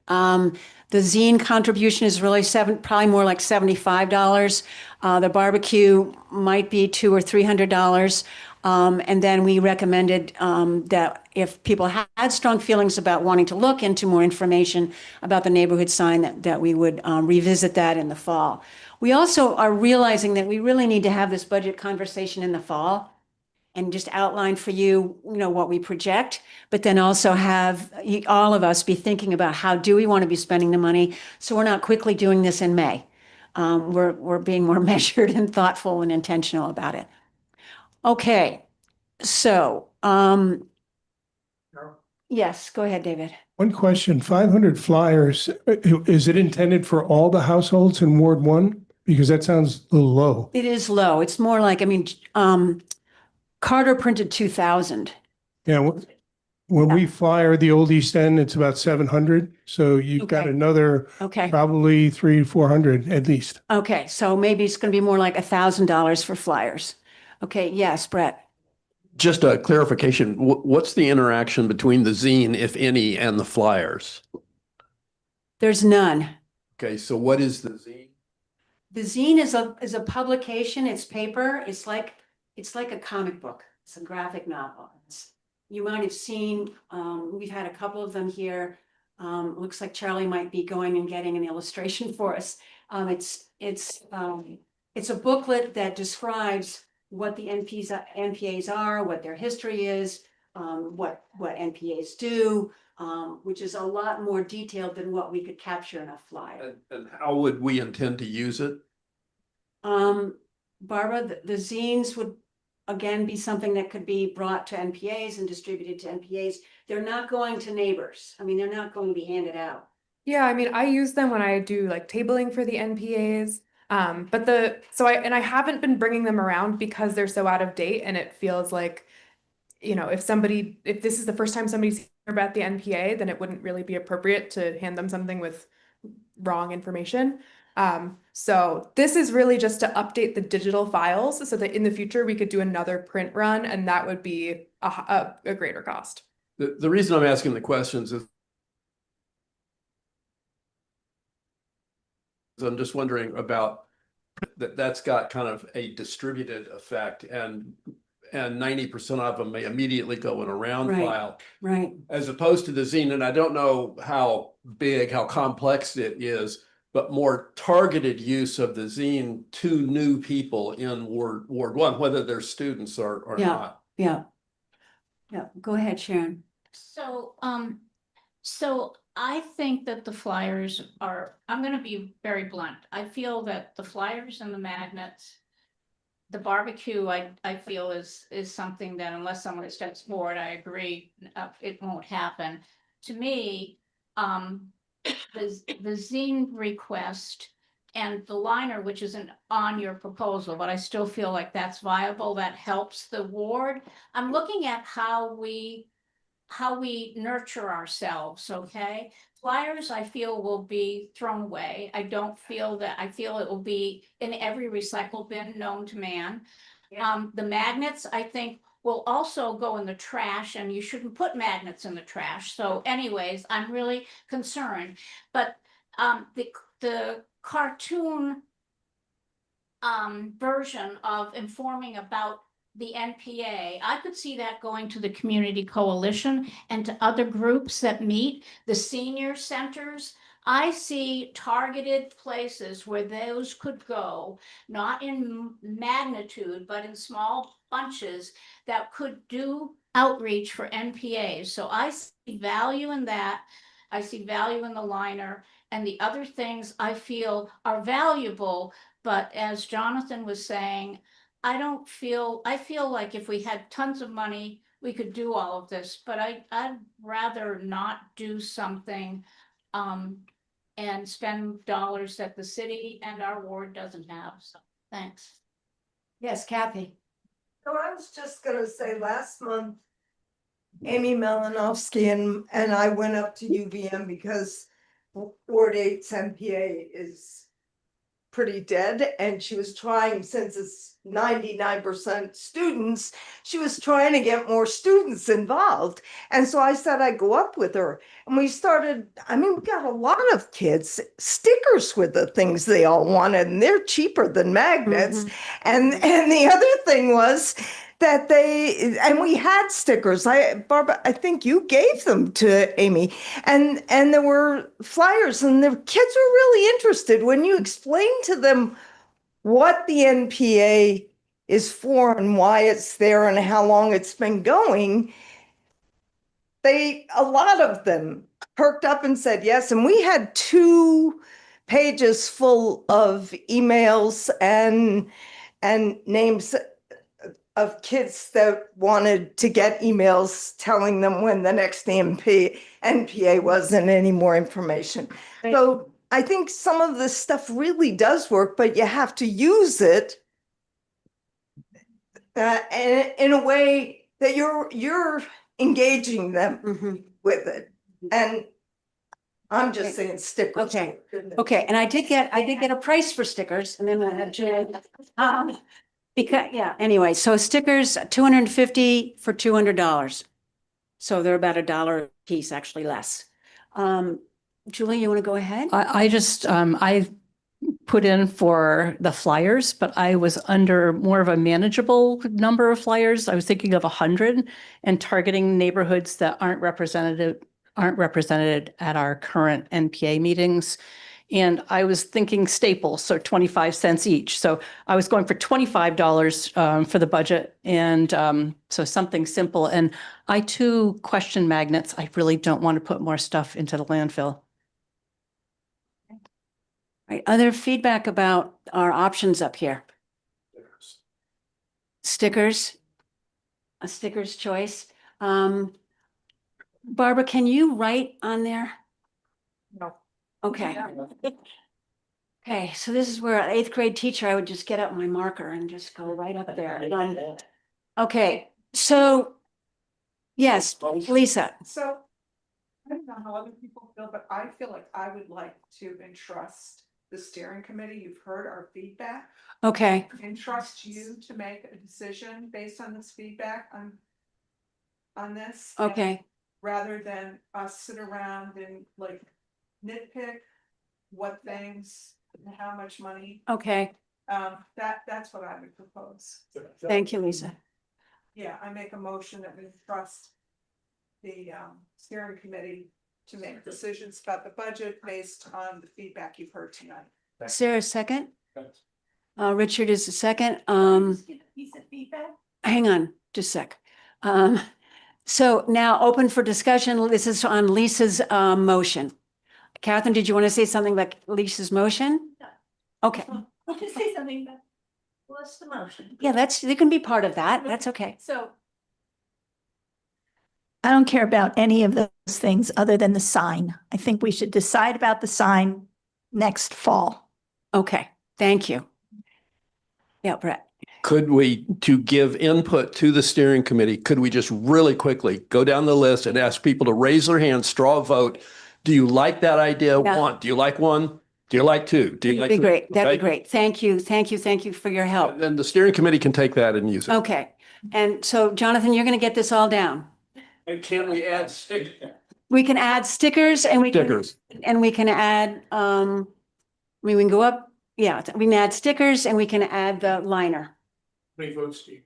The zine contribution is really probably more like $75. The barbecue might be $200 or $300. And then we recommended that if people had strong feelings about wanting to look into more information about the neighborhood sign, that we would revisit that in the fall. We also are realizing that we really need to have this budget conversation in the fall and just outline for you, what we project, but then also have all of us be thinking about how do we want to be spending the money, so we're not quickly doing this in May. We're being more measured and thoughtful and intentional about it. Okay, so, yes, go ahead, David. One question, 500 flyers, is it intended for all the households in Ward 1? Because that sounds a little low. It is low. It's more like, Carter printed 2,000. Yeah, when we flyer the old East End, it's about 700. So you've got another probably 300-400 at least. Okay, so maybe it's going to be more like $1,000 for flyers. Okay, yes, Brett. Just a clarification, what's the interaction between the zine, if any, and the flyers? There's none. Okay, so what is the zine? The zine is a publication. It's paper. It's like a comic book. It's a graphic novel. You might have seen, we've had a couple of them here. Looks like Charlie might be going and getting an illustration for us. It's a booklet that describes what the NPAs are, what their history is, what NPAs do, which is a lot more detailed than what we could capture in a flyer. And how would we intend to use it? Barbara, the zines would again be something that could be brought to NPAs and distributed to NPAs. They're not going to neighbors. They're not going to be handed out. Yeah, I use them when I do like tabling for the NPAs. I haven't been bringing them around because they're so out of date, and it feels like, if this is the first time somebody's heard about the NPA, then it wouldn't really be appropriate to hand them something with wrong information. So this is really just to update the digital files so that in the future we could do another print run, and that would be a greater cost. The reason I'm asking the questions is I'm just wondering about that's got kind of a distributed effect, and 90% of them may immediately go in a round file. Right. As opposed to the zine, and I don't know how big, how complex it is, but more targeted use of the zine to new people in Ward 1, whether they're students or not. Yeah. Go ahead, Sharon. So I think that the flyers are, I'm going to be very blunt. I feel that the flyers and the magnets the barbecue, I feel is something that unless someone steps forward, I agree, it won't happen. To me, the zine request and the liner, which isn't on your proposal, but I still feel like that's viable, that helps the ward. I'm looking at how we nurture ourselves, okay? Flyers, I feel, will be thrown away. I feel it will be in every recycle bin known to man. The magnets, I think, will also go in the trash, and you shouldn't put magnets in the trash. So anyways, I'm really concerned. But the cartoon version of informing about the NPA, I could see that going to the community coalition and to other groups that meet, the senior centers. I see targeted places where those could go, not in magnitude, but in small bunches that could do outreach for NPAs. So I see value in that. I see value in the liner, and the other things I feel are valuable. But as Jonathan was saying, I feel like if we had tons of money, we could do all of this, but I'd rather not do something and spend dollars that the city and our ward doesn't have. So thanks. Yes, Kathy. So I was just gonna say, last month, Amy Malinovsky and I went up to UVM because Ward 8's MPA is pretty dead, and she was trying, since it's 99% students, she was trying to get more students involved. And so I said I'd go up with her, and we started, we got a lot of kids stickers with the things they all wanted, and they're cheaper than magnets. And the other thing was that we had stickers. Barbara, I think you gave them to Amy, and there were flyers, and the kids were really interested when you explained to them what the NPA is for and why it's there and how long it's been going. A lot of them perked up and said yes, and we had 2 pages full of emails and names of kids that wanted to get emails telling them when the next NPA was and any more information. So I think some of this stuff really does work, but you have to use it in a way that you're engaging them with it. And I'm just saying stickers. Okay, and I did get a price for stickers, and then I had to, because, anyway, so stickers, $250 for $200. So they're about $1 a piece, actually less. Julie, you want to go ahead? I just, I put in for the flyers, but I was under more of a manageable number of flyers. I was thinking of 100 and targeting neighborhoods that aren't represented at our current NPA meetings. And I was thinking staples, so 25 cents each. So I was going for $25 for the budget, and so something simple. And I too question magnets. I really don't want to put more stuff into the landfill. Right, other feedback about our options up here? Stickers, a stickers choice. Barbara, can you write on there? No. Okay. Okay, so this is where an 8th grade teacher, I would just get out my marker and just go right up there. Okay, so yes, Lisa. So I don't know how other people feel, but I feel like I would like to entrust the steering committee. You've heard our feedback. Okay. Entrust you to make a decision based on this feedback on this. Okay. Rather than us sit around and like nitpick what things, how much money. Okay. That's what I would propose. Thank you, Lisa. Yeah, I make a motion that we trust the steering committee to make decisions about the budget based on the feedback you've heard tonight. Is there a second? Richard is the second. Piece of feedback. Hang on, just a sec. So now open for discussion. This is on Lisa's motion. Catherine, did you want to say something about Lisa's motion? Okay. I want to say something about What's the motion? Yeah, they can be part of that. That's okay. So I don't care about any of those things other than the sign. I think we should decide about the sign next fall. Okay, thank you. Yeah, Brett. Could we, to give input to the steering committee, could we just really quickly go down the list and ask people to raise their hand, straw vote? Do you like that idea? Yeah. One, do you like one? Do you like two? Do you like That'd be three? great. That'd be Okay? great. Thank you. Thank you. Thank you for your help. Then the steering committee can take that and use it. Okay. And so Jonathan, you're going to get this all down. And can we add stickers? We can add stickers and we Stickers. can add, we can go up. Yeah, we can add stickers and we can add the liner. How many votes do you?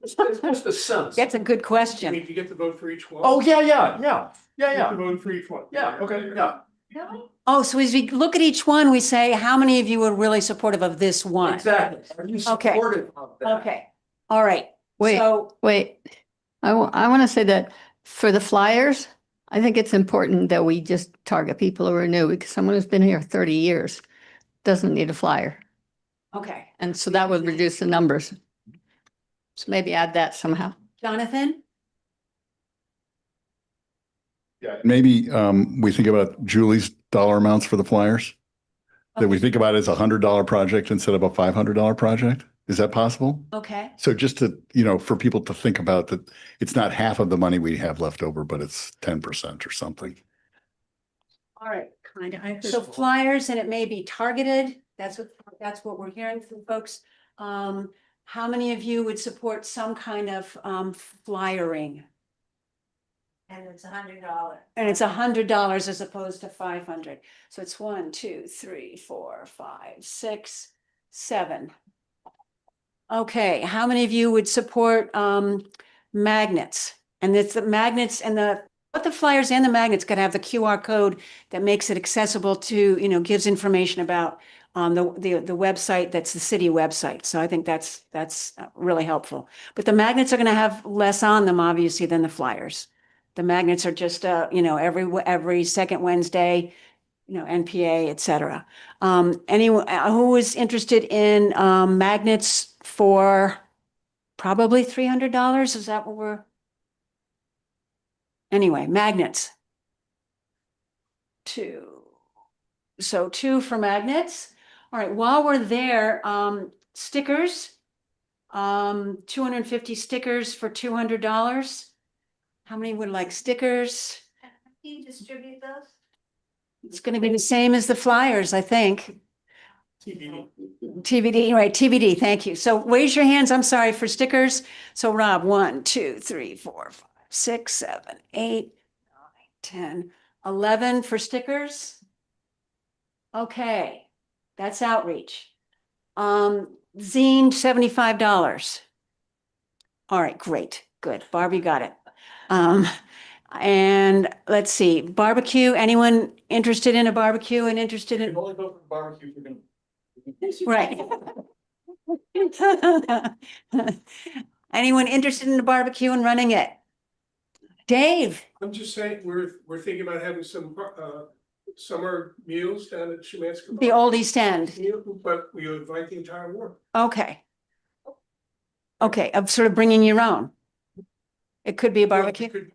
It's just a sense. That's a good question. You get to vote for each one? Oh, yeah. You have to vote for each one. Yeah, okay, yeah. Oh, so as we look at each one, we say, how many of you are really supportive of this one? Exactly. Are you Okay. supportive of that? Okay. All right. Wait, So, wait. I want to say that for the flyers, I think it's important that we just target people who are new because someone who's been here 30 years doesn't need a flyer. okay. And so that would reduce the numbers. So maybe add that somehow. Jonathan? Maybe we think about Julie's dollar amounts for the flyers. That we think about it as $100 project instead of a $500 project. Is that possible? Okay. So just to, for people to think about that, it's not half of the money we have left over, but it's 10% or something. All right. So flyers and it may be targeted. That's what we're hearing from folks. How many of you would support some kind of flyering? and it's $100. And it's $100 as opposed to 500. So it's 1, 2, 3, 4, 5, 6, 7. Okay, how many of you would support magnets? And it's the magnets and both the flyers and the magnets gotta have the QR code that makes it accessible to, gives information about the website that's the city website. So I think that's really helpful. But the magnets are gonna have less on them, obviously, than the flyers. The magnets are just, every second Wednesday, NPA, et cetera. Anyone who is interested in magnets for probably $300? Is that what we're? Anyway, magnets. 2. So 2 for magnets. All right, while we're there, stickers. 250 stickers for $200. How many would like stickers? Can you distribute those? It's going to be the same as the flyers, I think. TBD. TBD, right, TBD, thank you. So raise your hands, I'm sorry, for stickers. So Rob, 1, 2, 3, 4, 5, 6, 7, 8, 9, 10, 11 for stickers. Okay, that's outreach. Zine, $75. All right, great, good. Barbie got it. And let's see, barbecue, anyone interested in a barbecue and interested in? Only go for barbecue if you're gonna. Right. Anyone interested in a barbecue and running it? Dave? I'm just saying, we're thinking about having some summer meals down at Schumanska. The Old East End. But we invite the entire ward. Okay. Okay, of sort of bringing your own. It could be a barbecue.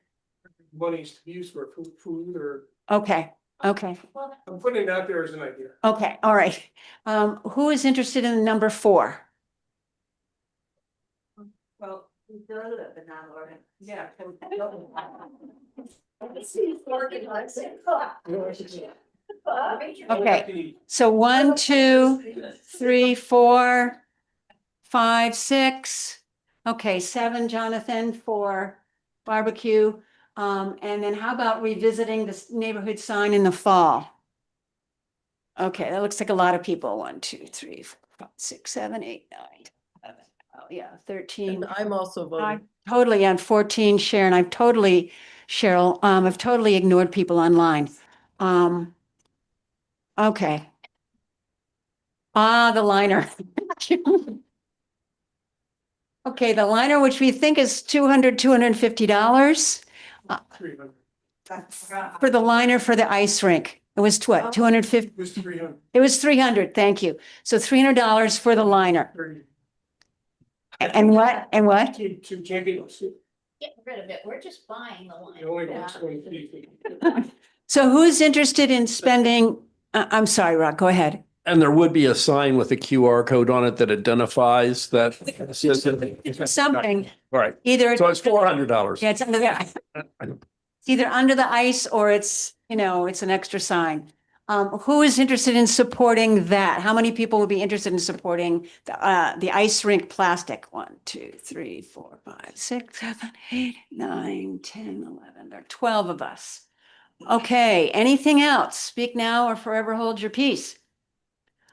Money's to be used for food or, Okay, okay, I'm putting it out there as an idea. okay, all right. Who is interested in number 4? Well, we do it, but not Lord. Yeah. Okay, so 1, 2, 3, 4, 5, 6. Okay, 7, Jonathan, for barbecue. And then how about revisiting this neighborhood sign in the fall? Okay, that looks like a lot of people. 1, 2, 3, 4, 5, 6, 7, 8, 9, 11. Oh, yeah, 13. And I'm also voting. Totally on 14, Sharon. I've totally ignored people online. Okay. The liner. Okay, the liner, which we think is $250. 300. For the liner for the ice rink. It was what, 250? It was 300. It was 300, thank you. So $300 for the liner. And what, and what? To champions. Get rid of it. We're just buying the It only line. works 20 feet. So who's interested in spending, I'm sorry, Rob, go ahead. And there would be a sign with a QR code on it that identifies that. Something, Right. either. So it's $400. Yeah, it's under the, it's either under the ice or it's, you know, it's an extra sign. Who is interested in supporting that? How many people would be interested in supporting the ice rink plastic? 1, 2, 3, 4, 5, 6, 7, 8, 9, 10, 11. There are 12 of us. Okay, anything else? Speak now or forever hold your peace.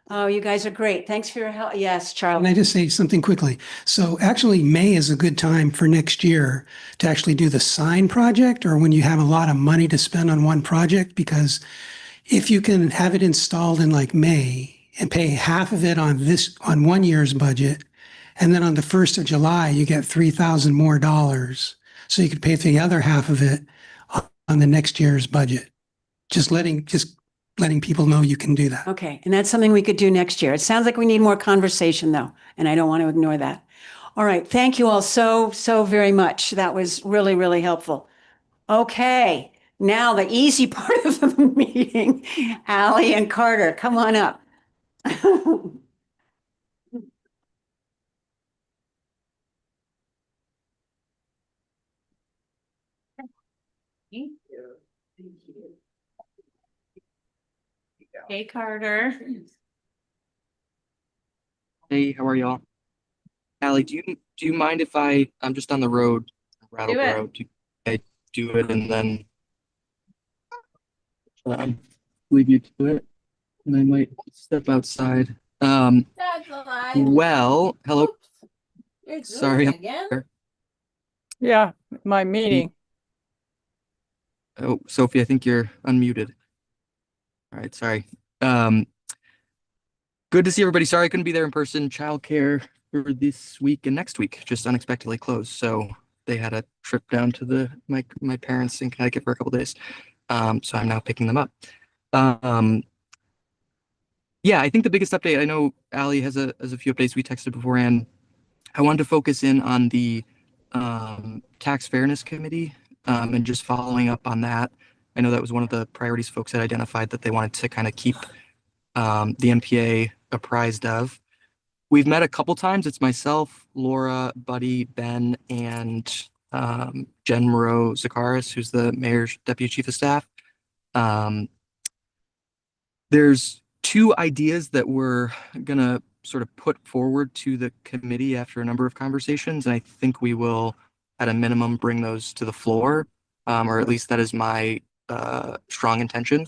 Oh, you guys are great. Thanks for your help. Yes, Can I Charlie. just say something quickly? So actually, May is a good time for next year to actually do the sign project, or when you have a lot of money to spend on one project, because if you can have it installed in like May and pay half of it on 1 year's budget, and then on the 1st of July, you get $3,000 more. So you could pay for the other half of it on the next year's budget. Just letting people know you can do that. Okay, and that's something we could do next year. It sounds like we need more conversation though, and I don't want to ignore that. All right, thank you all so very much. That was really, really helpful. Okay, now the easy part of the meeting. Ally and Carter, come on up. Thank you. Thank you. Hey, Carter. Hey, how are y'all? Allie, do you mind if I'm just on the road, Do it. Road, I do it and then leave you to it, and I might step outside. That's alive. Well, hello. You're Sorry. zooming again. Yeah, my meeting. Oh, Sophie, I think you're unmuted. All right, sorry. Good to see everybody. Sorry I couldn't be there in person. Childcare for this week and next week just unexpectedly closed, so they had a trip down to my parents in Connecticut for a couple days. So I'm now picking them up. Yeah, I think the biggest update, I know Allie has a few updates we texted beforehand. I wanted to focus in on the Tax Fairness Committee and just following up on that. I know that was one of the priorities folks had identified that they wanted to kind of keep the NPA apprised of. We've met a couple times. It's myself, Laura, Buddy, Ben, and Jen Moreau Zakaris, who's the mayor's deputy chief of staff. There's 2 ideas that we're gonna sort of put forward to the committee after a number of conversations, and I think we will, at a minimum, bring those to the floor, or at least that is my strong intention.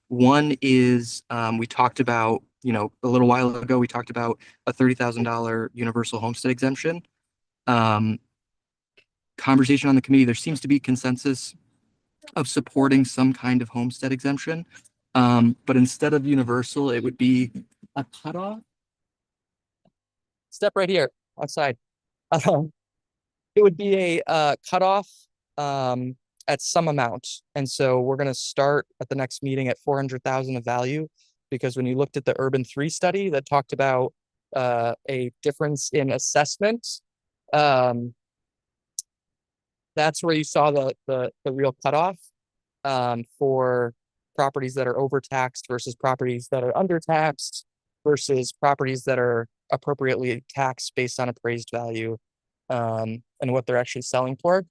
One is we talked about, a little while ago, we talked about a $30,000 universal homestead exemption. Conversation on the committee, there seems to be consensus of supporting some kind of homestead exemption. But instead of universal, it would be a cutoff. Step right here outside. It would be a cutoff at some amount. And so we're going to start at the next meeting at 400,000 of value, because when you looked at the Urban 3 study that talked about a difference in assessment, that's where you saw the real cutoff for properties that are overtaxed versus properties that are undertaxed versus properties that are appropriately taxed based on appraised value and what they're actually selling for.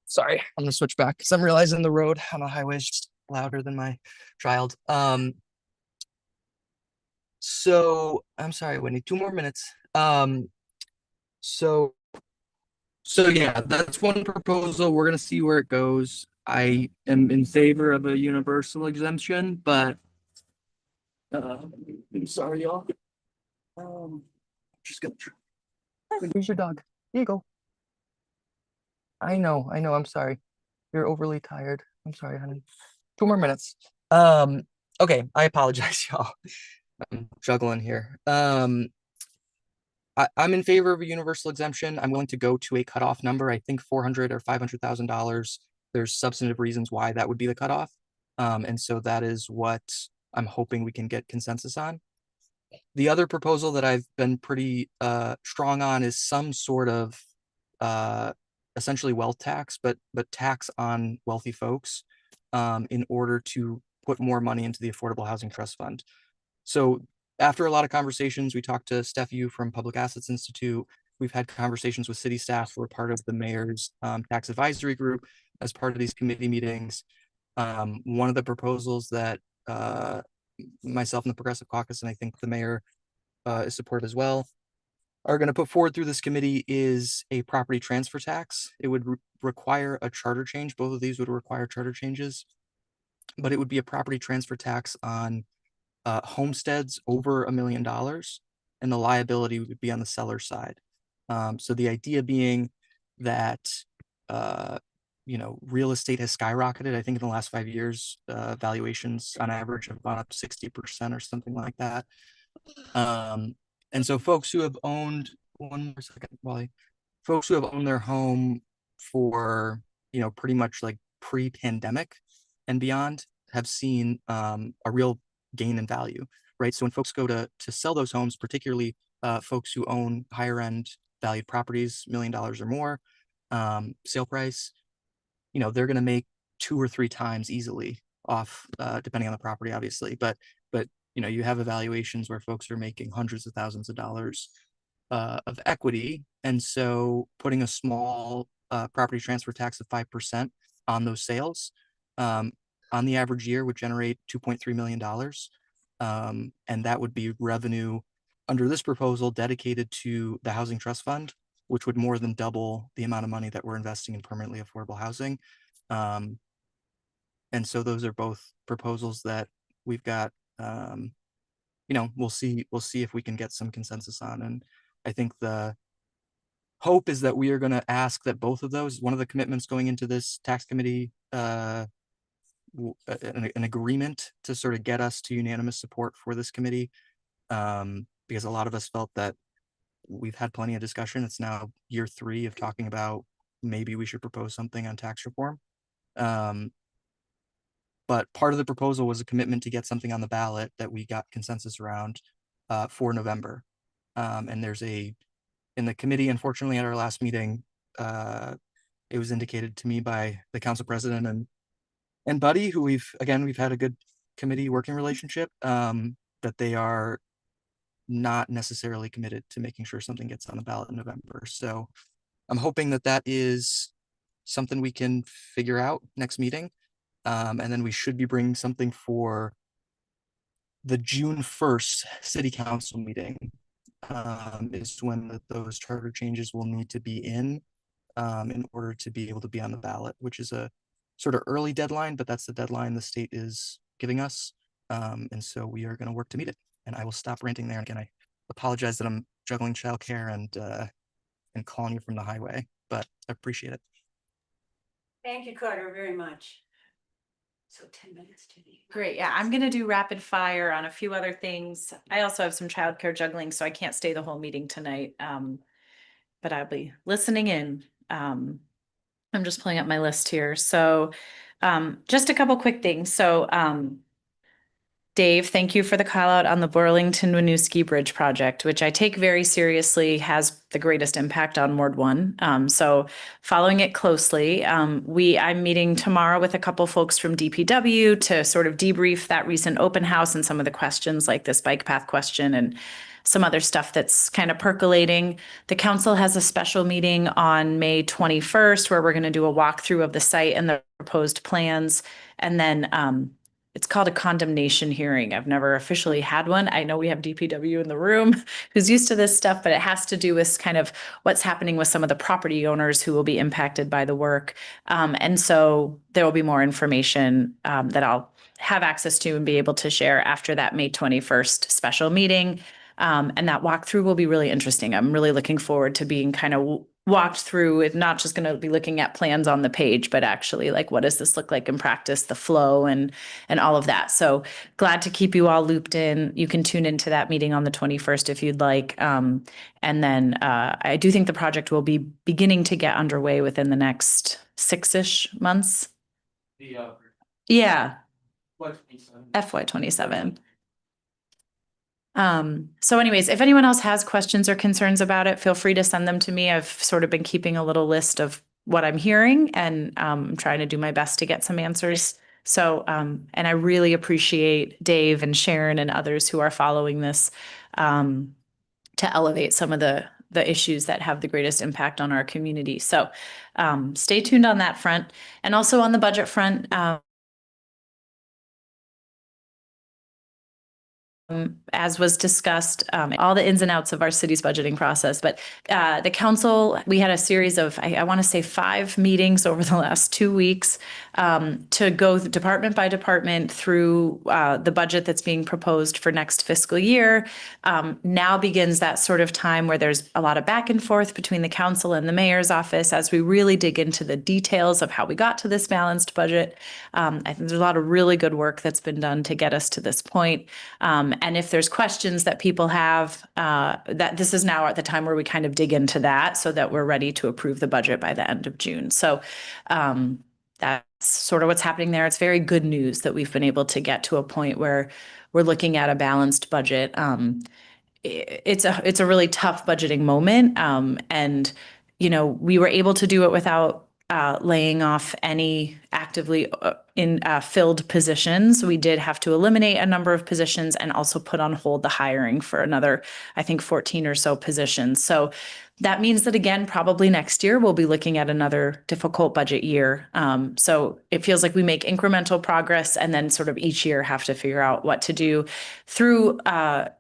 Sorry, I'm gonna switch back because I'm realizing the road on the highway is just louder than my child. So I'm sorry, Whitney, 2 more minutes. So yeah, that's one proposal. We're gonna see where it goes. I am in favor of a universal exemption, but I'm sorry, y'all. Just gonna. Where's your dog? Here you go. I know. I'm sorry. You're overly tired. I'm sorry, honey. 2 more minutes. Okay, I apologize, y'all. I'm juggling here. I'm in favor of a universal exemption. I'm willing to go to a cutoff number. I think $400,000 or $500,000. There's substantive reasons why that would be the cutoff. And so that is what I'm hoping we can get consensus on. The other proposal that I've been pretty strong on is some sort of essentially wealth tax, but tax on wealthy folks in order to put more money into the Affordable Housing Trust Fund. So after a lot of conversations, we talked to Steph Yu from Public Assets Institute. We've had conversations with city staff who are part of the mayor's tax advisory group as part of these committee meetings. One of the proposals that myself and the Progressive Caucus, and I think the mayor is supportive as well, are going to put forward through this committee is a property transfer tax. It would require a charter change. Both of these would require charter changes, but it would be a property transfer tax on homesteads over $1 million, and the liability would be on the seller's side. So the idea being that real estate has skyrocketed. I think in the last 5 years, valuations on average have gone up 60% or something like that. And so folks who have owned, one more second, Wally, folks who have owned their home for, pretty much like pre-pandemic and beyond have seen a real gain in value, right? So when folks go to sell those homes, particularly folks who own higher end valued properties, $1 million or more, sale price, they're going to make 2 or 3 times easily off, depending on the property, obviously. But you have evaluations where folks are making hundreds of thousands of dollars of equity. And so putting a small property transfer tax of 5% on those sales on the average year would generate $2.3 million. And that would be revenue under this proposal dedicated to the Housing Trust Fund, which would more than double the amount of money that we're investing in permanently affordable housing. And so those are both proposals that we've got, we'll see if we can get some consensus on. And I think the hope is that we are going to ask that both of those, one of the commitments going into this tax committee, an agreement to sort of get us to unanimous support for this committee, because a lot of us felt that we've had plenty of discussion. It's now year 3 of talking about maybe we should propose something on tax reform. But part of the proposal was a commitment to get something on the ballot that we got consensus around for November. And there's in the committee, unfortunately, at our last meeting, it was indicated to me by the council president and Buddy, who we've had a good committee working relationship, that they are not necessarily committed to making sure something gets on the ballot in November. So I'm hoping that is something we can figure out next meeting. And then we should be bringing something for the June 1st city council meeting, is when those charter changes will need to be in order to be able to be on the ballot, which is a sort of early deadline, but that's the deadline the state is giving us. And so we are going to work to meet it. And I will stop ranting there. Again, I apologize that I'm juggling childcare and calling you from the highway, but I appreciate it. Thank you, Carter, very much. So 10 minutes to the. Great. Yeah, I'm going to do rapid fire on a few other things. I also have some childcare juggling, so I can't stay the whole meeting tonight. But I'll be listening in. I'm just pulling up my list here. So just a couple quick things. So Dave, thank you for the call out on the Burlington Winooski Bridge project, which I take very seriously, has the greatest impact on Ward 1. So following it closely, I'm meeting tomorrow with a couple folks from DPW to sort of debrief that recent open house and some of the questions like this bike path question and some other stuff that's kind of percolating. The council has a special meeting on May 21st where we're going to do a walkthrough of the site and the proposed plans. And then it's called a condemnation hearing. I've never officially had one. I know we have DPW in the room who's used to this stuff, but it has to do with kind of what's happening with some of the property owners who will be impacted by the work. And so there will be more information that I'll have access to and be able to share after that May 21st special meeting. And that walkthrough will be really interesting. I'm really looking forward to being kind of walked through it, not just going to be looking at plans on the page, but actually like, what does this look like in practice, the flow and all of that. So glad to keep you all looped in. You can tune into that meeting on the 21st if you'd like. And then I do think the project will be beginning to get underway within the next 6-ish months. Yeah. FY27. So anyways, if anyone else has questions or concerns about it, feel free to send them to me. I've sort of been keeping a little list of what I'm hearing and I'm trying to do my best to get some answers. So, and I really appreciate Dave and Sharon and others who are following this to elevate some of the issues that have the greatest impact on our community. So stay tuned on that front. And also on the budget front, as was discussed, all the ins and outs of our city's budgeting process. But the council, we had a series of, I want to say 5 meetings over the last 2 weeks to go department by department through the budget that's being proposed for next fiscal year. Now begins that sort of time where there's a lot of back and forth between the council and the mayor's office as we really dig into the details of how we got to this balanced budget. I think there's a lot of really good work that's been done to get us to this point. And if there's questions that people have, that this is now at the time where we kind of dig into that so that we're ready to approve the budget by the end of June. So that's sort of what's happening there. It's very good news that we've been able to get to a point where we're looking at a balanced budget. It's a really tough budgeting moment. And, you know, we were able to do it without laying off any actively filled positions. We did have to eliminate a number of positions and also put on hold the hiring for another, I think, 14 or so positions. So that means that, again, probably next year, we'll be looking at another difficult budget year. So it feels like we make incremental progress and then sort of each year have to figure out what to do through,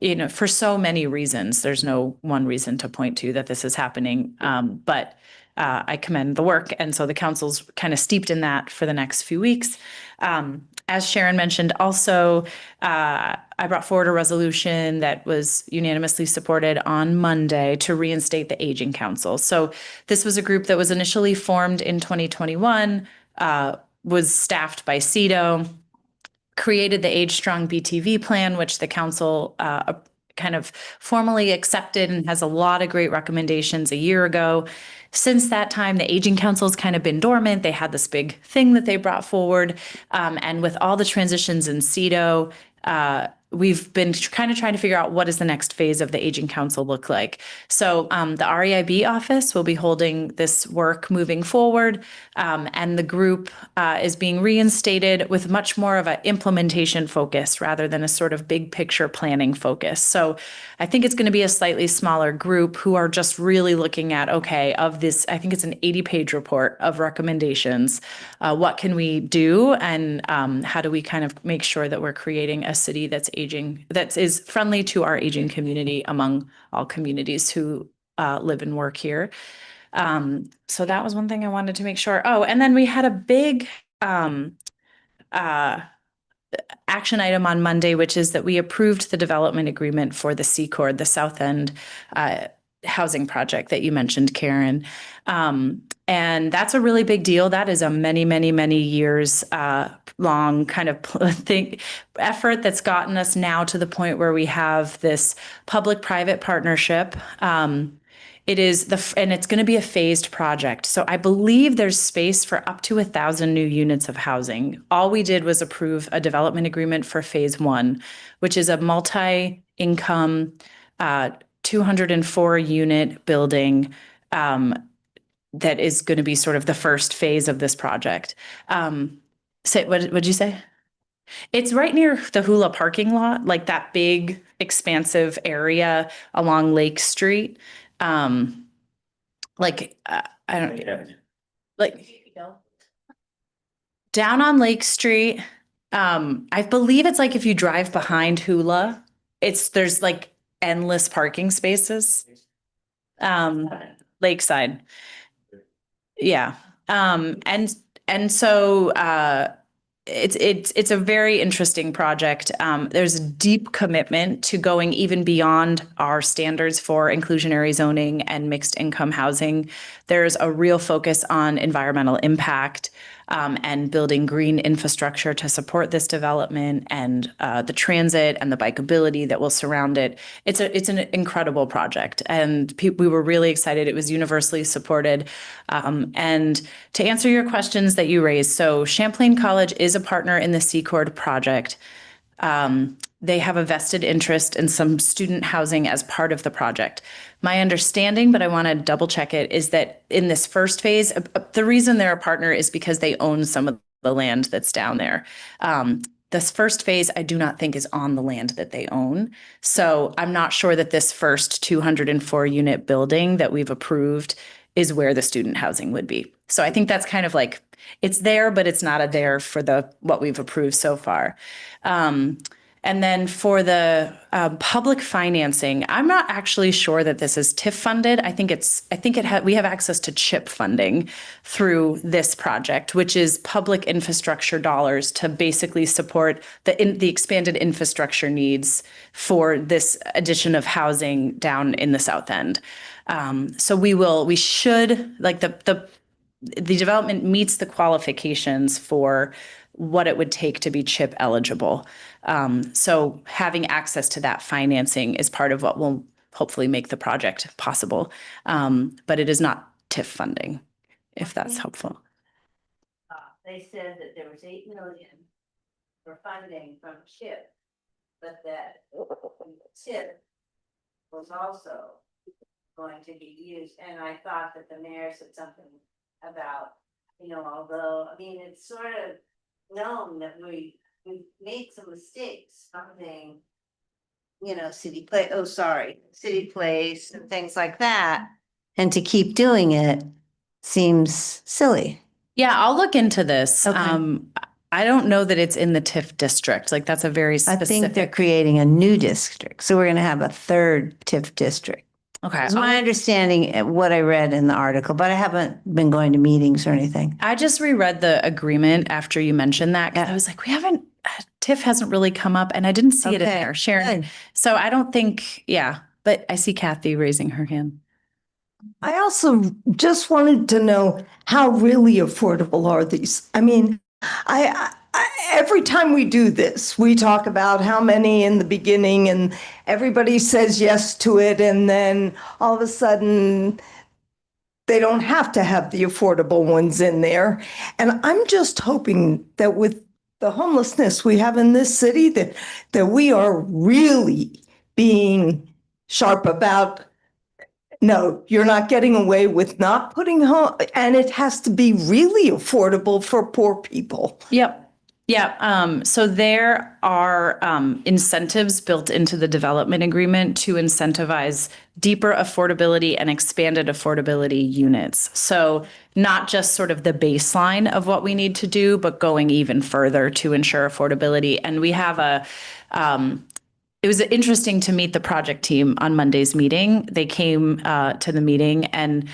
you know, for so many reasons. There's no one reason to point to that this is happening. But I commend the work. And so the council's kind of steeped in that for the next few weeks. As Sharon mentioned, also, I brought forward a resolution that was unanimously supported on Monday to reinstate the Aging Council. So this was a group that was initially formed in 2021, was staffed by CEDO, created the Age Strong BTV plan, which the council kind of formally accepted and has a lot of great recommendations a year ago. Since that time, the Aging Council's kind of been dormant. They had this big thing that they brought forward. And with all the transitions in CEDO, we've been kind of trying to figure out what does the next phase of the Aging Council look like. So the REIB office will be holding this work moving forward. And the group is being reinstated with much more of an implementation focus rather than a sort of big picture planning focus. So I think it's going to be a slightly smaller group who are just really looking at, okay, of this, I think it's an 80-page report of recommendations. What can we do? And how do we kind of make sure that we're creating a city that's aging, that is friendly to our aging community among all communities who live and work here. So that was one thing I wanted to make sure. Oh, and then we had a big action item on Monday, which is that we approved the development agreement for the Secord, the South End housing project that you mentioned, Karen. And that's a really big deal. That is a many, many, many years long kind of effort that's gotten us now to the point where we have this public-private partnership. It is and it's going to be a phased project. So I believe there's space for up to 1,000 new units of housing. All we did was approve a development agreement for phase 1, which is a multi-income 204 unit building that is going to be sort of the first phase of this project. What'd you say? It's right near the Hula parking lot, like that big expansive area along Lake Street. I don't know, like down on Lake Street. I believe it's like if you drive behind Hula, there's like endless parking spaces. Lakeside. Yeah. And so it's a very interesting project. There's a deep commitment to going even beyond our standards for inclusionary zoning and mixed income housing. There's a real focus on environmental impact. and building green infrastructure to support this development and the transit and the bikeability that will surround it. It's an incredible project, and we were really excited. It was universally supported. And to answer your questions that you raised, so Champlain College is a partner in the Secord project. They have a vested interest in some student housing as part of the project. My understanding, but I want to double check it, is that in this first phase, the reason they're a partner is because they own some of the land that's down there. This first phase, I do not think is on the land that they own. So I'm not sure that this first 204 unit building that we've approved is where the student housing would be. So I think that's kind of like, it's there, but it's not a there for what we've approved so far. And then for the public financing, I'm not actually sure that this is TIF funded. We have access to CHIP funding through this project, which is public infrastructure dollars to basically support the expanded infrastructure needs for this addition of housing down in the South End. So we should, like the development meets the qualifications for what it would take to be CHIP eligible. So having access to that financing is part of what will hopefully make the project possible. But it is not TIF funding, if that's helpful. They said that there was 8 million for funding from CHIP, but that CHIP was also going to be used. And I thought that the mayor said something about, although, it's sort of known that we made some mistakes, something, city place and things like that. And to keep doing it seems silly. Yeah, I'll look into this. Okay. I don't know that it's in the TIF district. Like that's a very specific. I think they're creating a new district. So we're going to have a third TIF district. Okay. It's my understanding what I read in the article, but I haven't been going to meetings or anything. I just reread the agreement after you mentioned that, because I was like, TIF hasn't really come up, and I didn't see it in there, Sharon. Good. So I don't think, but I see Kathy raising her hand. I also just wanted to know how really affordable are these? Every time we do this, we talk about how many in the beginning and everybody says yes to it. And then all of a sudden they don't have to have the affordable ones in there. And I'm just hoping that with the homelessness we have in this city, that we are really being sharp about, no, you're not getting away with not putting home, and it has to be really affordable for poor people. Yep. Yeah. So there are incentives built into the development agreement to incentivize deeper affordability and expanded affordability units. So not just sort of the baseline of what we need to do, but going even further to ensure affordability. And we have it was interesting to meet the project team on Monday's meeting. They came to the meeting, and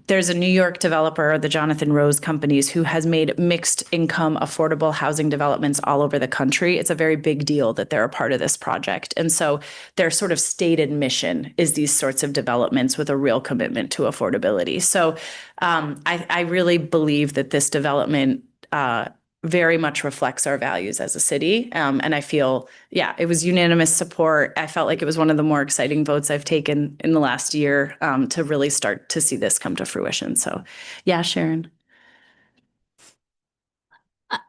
there's a New York developer, the Jonathan Rose Companies, who has made mixed income affordable housing developments all over the country. It's a very big deal that they're a part of this project. And so their sort of stated mission is these sorts of developments with a real commitment to affordability. So I really believe that this development very much reflects our values as a city. And I feel, it was unanimous support. I felt like it was one of the more exciting votes I've taken in the last year to really start to see this come to fruition. So Sharon.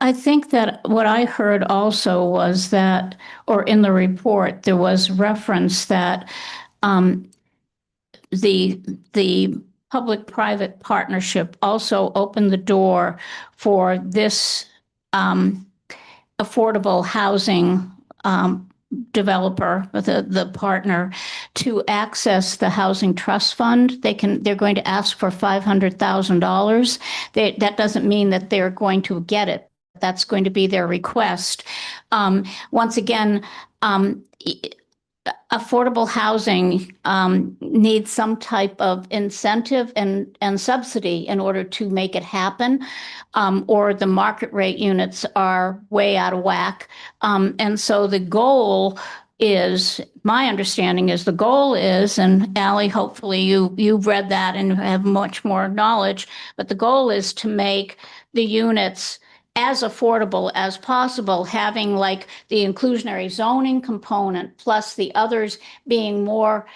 I think that what I heard also was that, or in the report, there was reference that the public-private partnership also opened the door for this affordable housing developer, the partner, to access the Housing Trust Fund. They're going to ask for $500,000. That doesn't mean that they're going to get it. That's going to be their request. Once again, affordable housing needs some type of incentive and subsidy in order to make it happen, or the market rate units are way out of whack. And so the goal is, my understanding is the goal is, and Ally, hopefully you've read that and have much more knowledge, but the goal is to make the units as affordable as possible, having like the inclusionary zoning component plus the others being more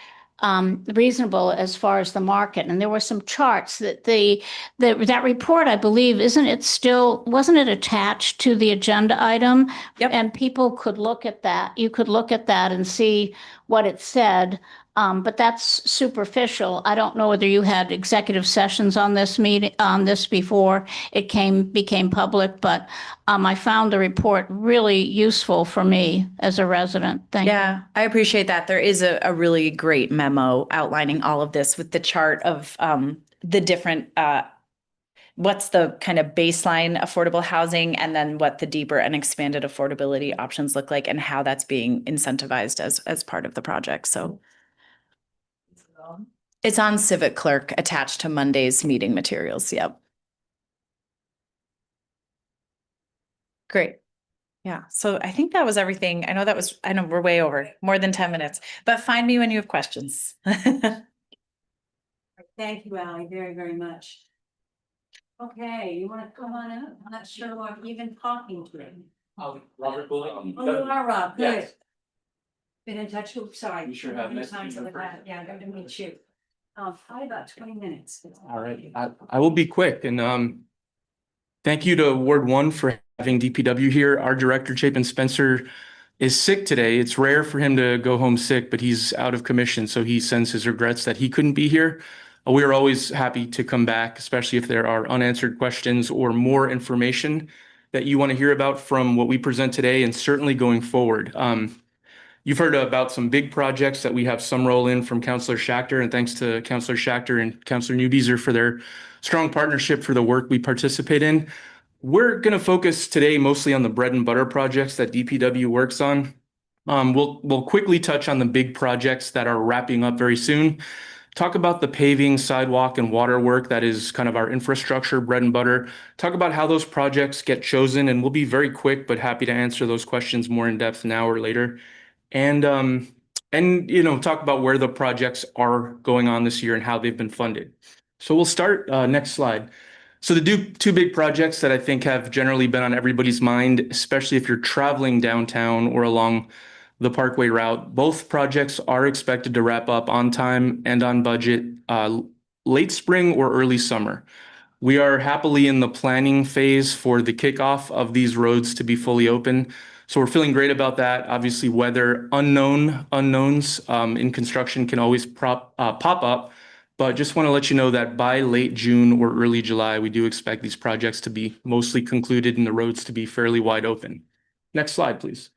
reasonable as far as the market. And there were some charts that that report, I believe, wasn't it attached to the agenda item? Yep. And people could look at that. You could look at that and see what it said. But that's superficial. I don't know whether you had executive sessions on this before it became public, but I found the report really useful for me as a resident. Thank you. Yeah, I appreciate that. There is a really great memo outlining all of this with the chart of the different what's the kind of baseline affordable housing, and then what the deeper and expanded affordability options look like, and how that's being incentivized as part of the project. So it's on Civic Clerk attached to Monday's meeting materials. Yep. Great. Yeah. So I think that was everything. I know we're way over, more than 10 minutes, but find me when you have questions. Thank you, Ally, very, very much. Okay, you want to come on up? I'm not sure who I'm even talking to. Robert Bullock. Oh, you are Rob, good. Yes. Been in touch with, sorry. You sure have. Nice to Time meet for you. the grant. Yeah, good to meet you. Probably about 20 minutes. All right, I will be quick, and thank you to Ward 1 for having DPW here. Our director, Chapin Spencer, is sick today. It's rare for him to go home sick, but he's out of commission, so he sends his regrets that he couldn't be here. We are always happy to come back, especially if there are unanswered questions or more information that you want to hear about from what we present today, and certainly going forward. You've heard about some big projects that we have some roll in from Councillor Schachter, and thanks to Councillor Schachter and Councillor Newbeezer for their strong partnership for the work we participate in. We're going to focus today mostly on the bread and butter projects that DPW works on. We'll quickly touch on the big projects that are wrapping up very soon. Talk about the paving, sidewalk, and water work that is kind of our infrastructure bread and butter. Talk about how those projects get chosen, and we'll be very quick, but happy to answer those questions more in depth now or later. And talk about where the projects are going on this year and how they've been funded. So we'll start, next slide. So the two big projects that I think have generally been on everybody's mind, especially if you're traveling downtown or along the Parkway route, both projects are expected to wrap up on time and on budget, late spring or early summer. We are happily in the planning phase for the kickoff of these roads to be fully open. So we're feeling great about that. Obviously, weather unknowns in construction can always pop up, but just want to let you know that by late June or early July, we do expect these projects to be mostly concluded and the roads to be fairly wide open. Next slide, please.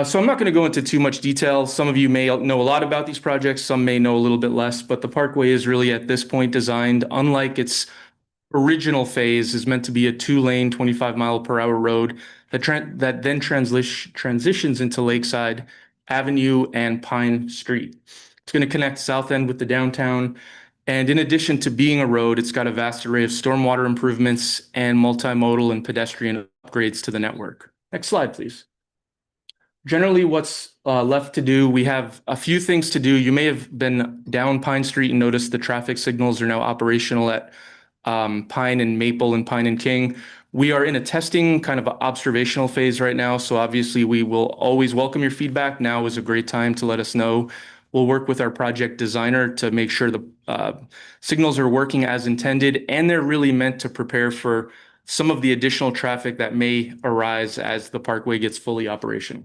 So I'm not going to go into too much detail. Some of you may know a lot about these projects, some may know a little bit less, but the Parkway is really at this point designed, unlike its original phase, is meant to be a 2-lane, 25-mile-per-hour road that then transitions into Lakeside Avenue and Pine Street. It's going to connect South End with the downtown. And in addition to being a road, it's got a vast array of stormwater improvements and multimodal and pedestrian upgrades to the network. Next slide, please. Generally, what's left to do, we have a few things to do. You may have been down Pine Street and noticed the traffic signals are now operational at Pine and Maple and Pine and King. We are in a testing kind of observational phase right now. So obviously we will always welcome your feedback. Now is a great time to let us know. We'll work with our project designer to make sure the signals are working as intended, and they're really meant to prepare for some of the additional traffic that may arise as the Parkway gets fully operational.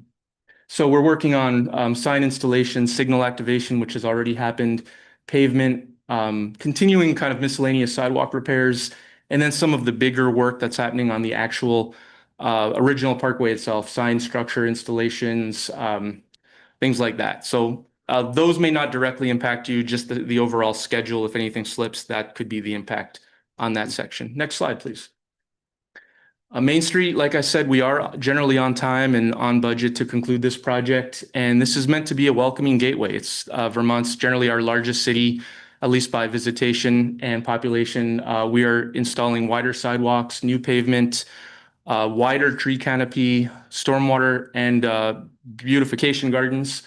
So we're working on sign installation, signal activation, which has already happened, pavement, continuing kind of miscellaneous sidewalk repairs, and then some of the bigger work that's happening on the actual original Parkway itself, sign structure installations, things like that. So those may not directly impact you, just the overall schedule. If anything slips, that could be the impact on that section. Next slide, please. Main Street, like I said, we are generally on time and on budget to conclude this project. And this is meant to be a welcoming gateway. It's Vermont's generally our largest city, at least by visitation and population. We are installing wider sidewalks, new pavement, wider tree canopy, stormwater, and beautification gardens.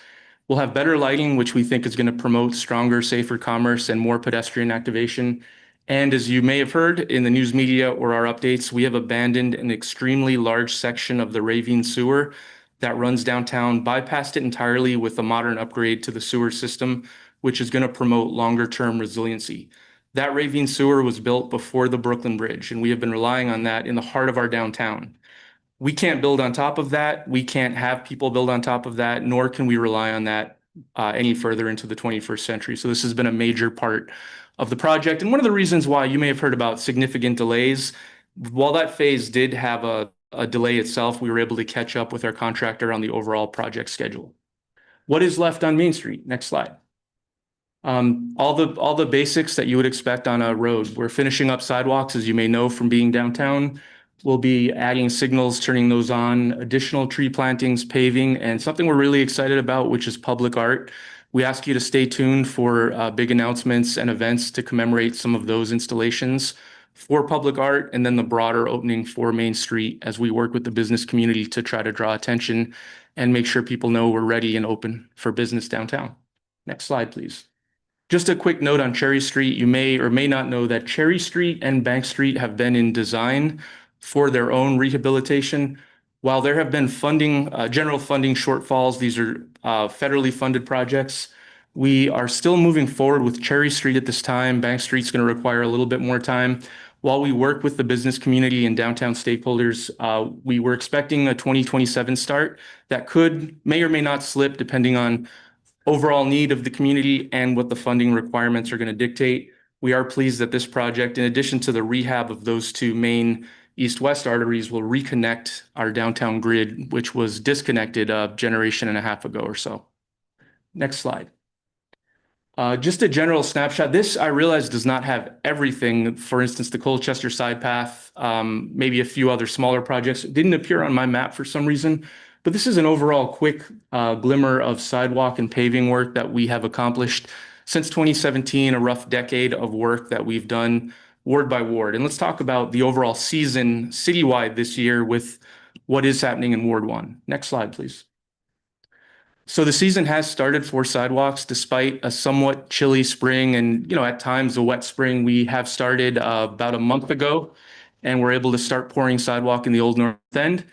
We'll have better lighting, which we think is going to promote stronger, safer commerce and more pedestrian activation. And as you may have heard in the news media or our updates, we have abandoned an extremely large section of the Ravine sewer that runs downtown, bypassed it entirely with a modern upgrade to the sewer system, which is going to promote longer-term resiliency. That Ravine sewer was built before the Brooklyn Bridge, and we have been relying on that in the heart of our downtown. We can't build on top of that. We can't have people build on top of that, nor can we rely on that any further into the 21st century. So this has been a major part of the project. And one of the reasons why you may have heard about significant delays, while that phase did have a delay itself, we were able to catch up with our contractor on the overall project schedule. What is left on Main Street? Next slide. All the basics that you would expect on a road. We're finishing up sidewalks, as you may know from being downtown. We'll be adding signals, turning those on, additional tree plantings, paving, and something we're really excited about, which is public art. We ask you to stay tuned for big announcements and events to commemorate some of those installations for public art, and then the broader opening for Main Street as we work with the business community to try to draw attention and make sure people know we're ready and open for business downtown. Next slide, please. Just a quick note on Cherry Street. You may or may not know that Cherry Street and Bank Street have been in design for their own rehabilitation. While there have been general funding shortfalls, these are federally funded projects. We are still moving forward with Cherry Street at this time. Bank Street's going to require a little bit more time. While we work with the business community and downtown stakeholders, we were expecting a 2027 start that may or may not slip depending on overall need of the community and what the funding requirements are going to dictate. We are pleased that this project, in addition to the rehab of those two main east-west arteries, will reconnect our downtown grid, which was disconnected a generation and a half ago or so. Next slide. Just a general snapshot. This, I realize, does not have everything. For instance, the Colchester Side Path, maybe a few other smaller projects. It didn't appear on my map for some reason, but this is an overall quick glimmer of sidewalk and paving work that we have accomplished since 2017, a rough decade of work that we've done ward by ward. And let's talk about the overall season citywide this year with what is happening in Ward 1. Next slide, please. So the season has started for sidewalks despite a somewhat chilly spring and, at times a wet spring. We have started about a month ago, and we're able to start pouring sidewalk in the Old North End.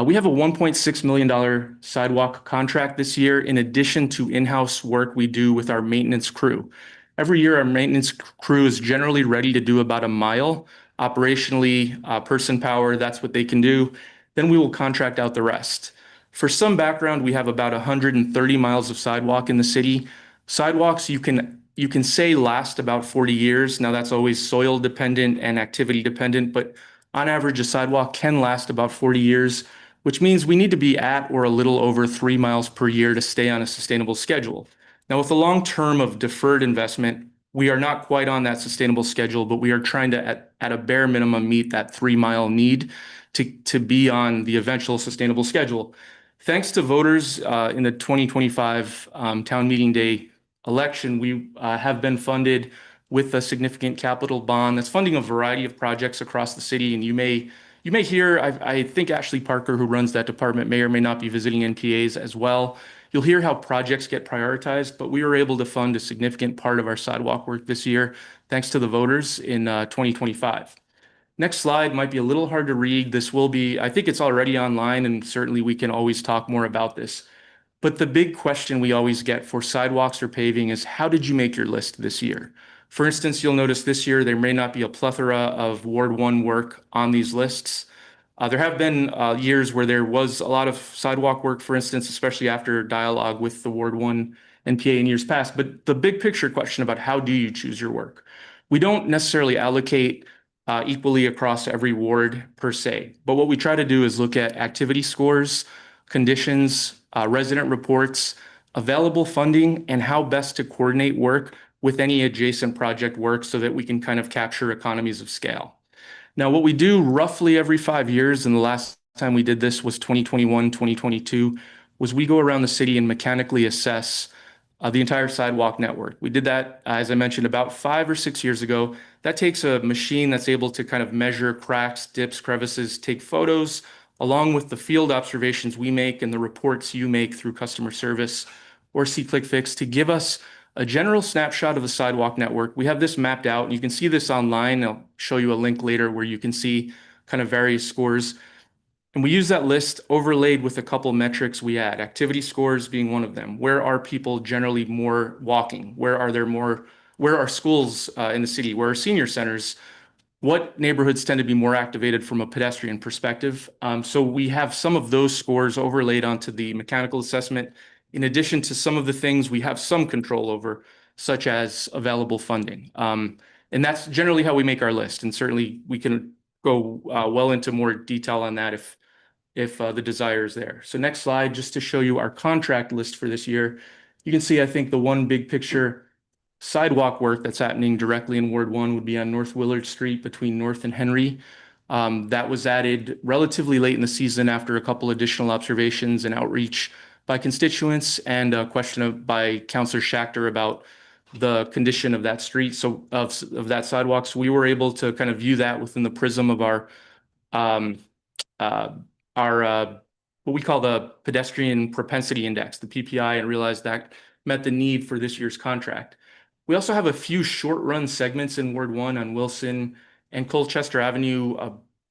We have a $1.6 million sidewalk contract this year, in addition to in-house work we do with our maintenance crew. Every year, our maintenance crew is generally ready to do about a mile. Operationally, person power, that's what they can do. Then we will contract out the rest. For some background, we have about 130 miles of sidewalk in the city. Sidewalks, you can say last about 40 years. Now, that's always soil dependent and activity dependent, but on average, a sidewalk can last about 40 years, which means we need to be at or a little over 3 miles per year to stay on a sustainable schedule. Now, with the long term of deferred investment, we are not quite on that sustainable schedule, but we are trying to, at a bare minimum, meet that 3 mile need to be on the eventual sustainable schedule. Thanks to voters in the 2025 town meeting day election, we have been funded with a significant capital bond that's funding a variety of projects across the city. And you may hear, I think Ashley Parker, who runs that department, may or may not be visiting NPAs as well. You'll hear how projects get prioritized, but we were able to fund a significant part of our sidewalk work this year, thanks to the voters in 2025. Next slide might be a little hard to read. This will be, I think it's already online, and certainly we can always talk more about this. But the big question we always get for sidewalks or paving is, how did you make your list this year? For instance, you'll notice this year there may not be a plethora of Ward 1 work on these lists. There have been years where there was a lot of sidewalk work, for instance, especially after dialogue with the Ward 1 NPA in years past. But the big picture question about how do you choose your work? We don't necessarily allocate equally across every ward per se. But what we try to do is look at activity scores, conditions, resident reports, available funding, and how best to coordinate work with any adjacent project work so that we can kind of capture economies of scale. Now, what we do roughly every 5 years, and the last time we did this was 2021, 2022, was we go around the city and mechanically assess the entire sidewalk network. We did that, as I mentioned, about 5 or 6 years ago. That takes a machine that's able to kind of measure cracks, dips, crevices, take photos, along with the field observations we make and the reports you make through customer service or See-Click-Fix to give us a general snapshot of the sidewalk network. We have this mapped out, and you can see this online. I'll show you a link later where you can see kind of various scores. And we use that list overlaid with a couple metrics we add, activity scores being one of them. Where are people generally more walking? Where are schools in the city? Where are senior centers? What neighborhoods tend to be more activated from a pedestrian perspective? So we have some of those scores overlaid onto the mechanical assessment, in addition to some of the things we have some control over, such as available funding. And that's generally how we make our list. And certainly we can go well into more detail on that if the desire is there. So next slide, just to show you our contract list for this year. You can see, I think, the one big picture sidewalk work that's happening directly in Ward 1 would be on North Willard Street between North and Henry. That was added relatively late in the season after a couple additional observations and outreach by constituents and a question by Councilor Schachter about the condition of that street, so of that sidewalk. So we were able to kind of view that within the prism of our what we call the pedestrian propensity index, the PPI, and realized that met the need for this year's contract. We also have a few short run segments in Ward 1 on Wilson and Colchester Avenue,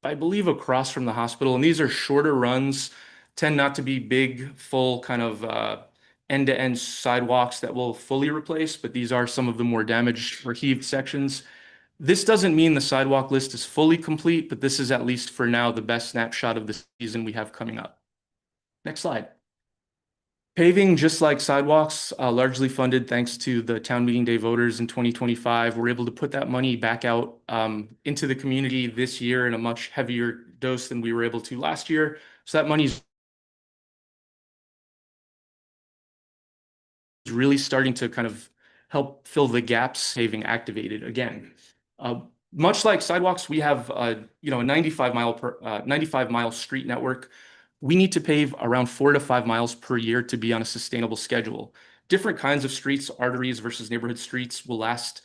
I believe across from the hospital. And these are shorter runs, tend not to be big, full kind of end-to-end sidewalks that will fully replace, but these are some of the more damaged or heaved sections. This doesn't mean the sidewalk list is fully complete, but this is at least for now the best snapshot of the season we have coming up. Next slide. Paving, just like sidewalks, largely funded thanks to the town meeting day voters in 2025. We're able to put that money back out into the community this year in a much heavier dose than we were able to last year. So that money's really starting to kind of help fill the gaps paving activated again. Much like sidewalks, we have a 95 mile street network. We need to pave around 4 to 5 miles per year to be on a sustainable schedule. Different kinds of streets, arteries versus neighborhood streets, will last,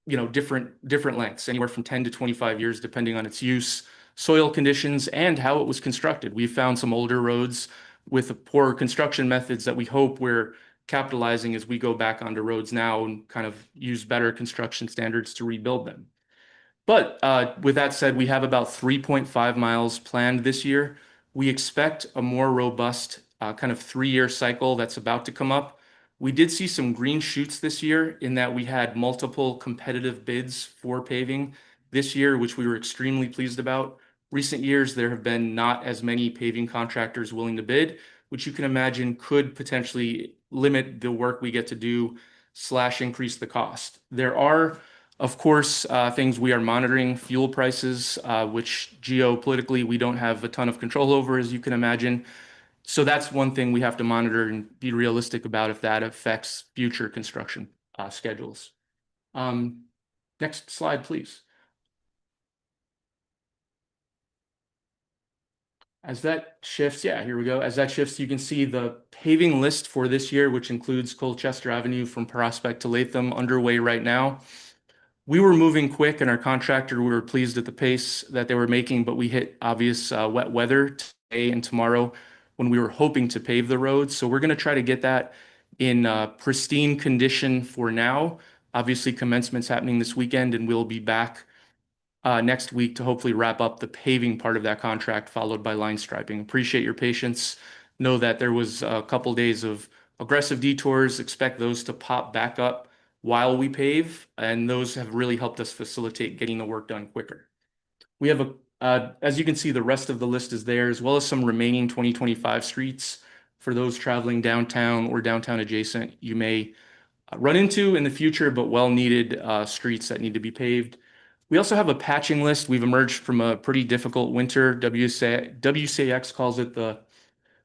different lengths, anywhere from 10 to 25 years, depending on its use, soil conditions, and how it was constructed. We found some older roads with poor construction methods that we hope we're capitalizing as we go back onto roads now and kind of use better construction standards to rebuild them. But with that said, we have about 3.5 miles planned this year. We expect a more robust kind of 3-year cycle that's about to come up. We did see some green shoots this year in that we had multiple competitive bids for paving this year, which we were extremely pleased about. Recent years, there have been not as many paving contractors willing to bid, which you can imagine could potentially limit the work we get to do / increase the cost. There are, of course, things we are monitoring, fuel prices, which geopolitically we don't have a ton of control over, as you can imagine. So that's one thing we have to monitor and be realistic about if that affects future construction schedules. Next slide, please. As that shifts, here we go. As that shifts, you can see the paving list for this year, which includes Colchester Avenue from Prospect to Latham, underway right now. We were moving quick, and our contractor, we were pleased at the pace that they were making, but we hit obvious wet weather today and tomorrow when we were hoping to pave the roads. So we're going to try to get that in pristine condition for now. Obviously, commencement's happening this weekend, and we'll be back next week to hopefully wrap up the paving part of that contract, followed by line striping. Appreciate your patience. Know that there was a couple days of aggressive detours. Expect those to pop back up while we pave, and those have really helped us facilitate getting the work done quicker. We have as you can see, the rest of the list is there, as well as some remaining 2025 streets for those traveling downtown or downtown adjacent you may run into in the future, but well-needed streets that need to be paved. We also have a patching list. We've emerged from a pretty difficult winter. WCAX calls it the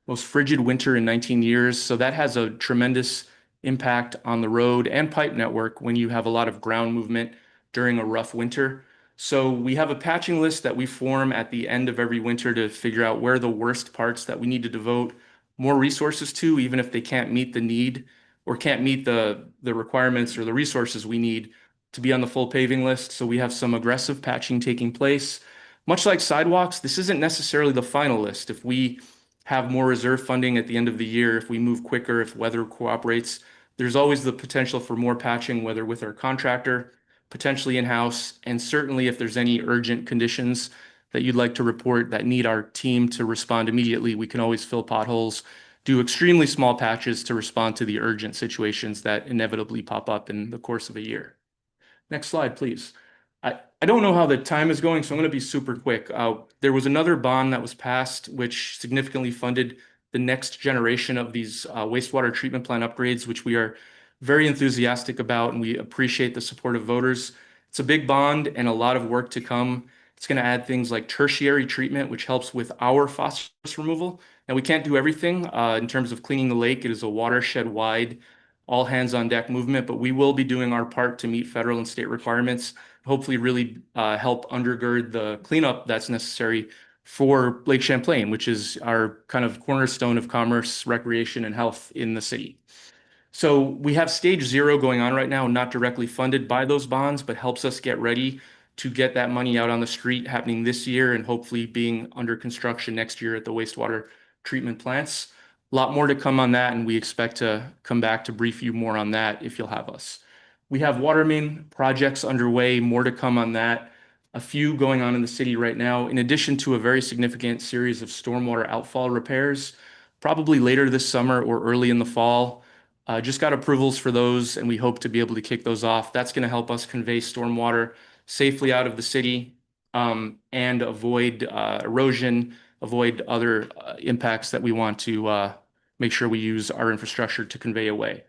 most frigid winter in 19 years. So that has a tremendous impact on the road and pipe network when you have a lot of ground movement during a rough winter. So we have a patching list that we form at the end of every winter to figure out where the worst parts that we need to devote more resources to, even if they can't meet the need or can't meet the requirements or the resources we need to be on the full paving list. So we have some aggressive patching taking place. Much like sidewalks, this isn't necessarily the final list. If we have more reserve funding at the end of the year, if we move quicker, if weather cooperates, there's always the potential for more patching, whether with our contractor, potentially in-house, and certainly if there's any urgent conditions that you'd like to report that need our team to respond immediately, we can always fill potholes, do extremely small patches to respond to the urgent situations that inevitably pop up in the course of a year. Next slide, please. I don't know how the time is going, so I'm going to be super quick. There was another bond that was passed, which significantly funded the next generation of these wastewater treatment plant upgrades, which we are very enthusiastic about, and we appreciate the support of voters. It's a big bond and a lot of work to come. It's going to add things like tertiary treatment, which helps with our phosphorus removal. Now, we can't do everything in terms of cleaning the lake. It is a watershed-wide, all-hands-on-deck movement, but we will be doing our part to meet federal and state requirements, hopefully really help undergird the cleanup that's necessary for Lake Champlain, which is our kind of cornerstone of commerce, recreation, and health in the city. So we have stage 0 going on right now, not directly funded by those bonds, but helps us get ready to get that money out on the street happening this year and hopefully being under construction next year at the wastewater treatment plants. A lot more to come on that, and we expect to come back to brief you more on that if you'll have us. We have water main projects underway, more to come on that. A few going on in the city right now, in addition to a very significant series of stormwater outfall repairs, probably later this summer or early in the fall. Just got approvals for those, and we hope to be able to kick those off. That's going to help us convey stormwater safely out of the city and avoid erosion, avoid other impacts that we want to make sure we use our infrastructure to convey away.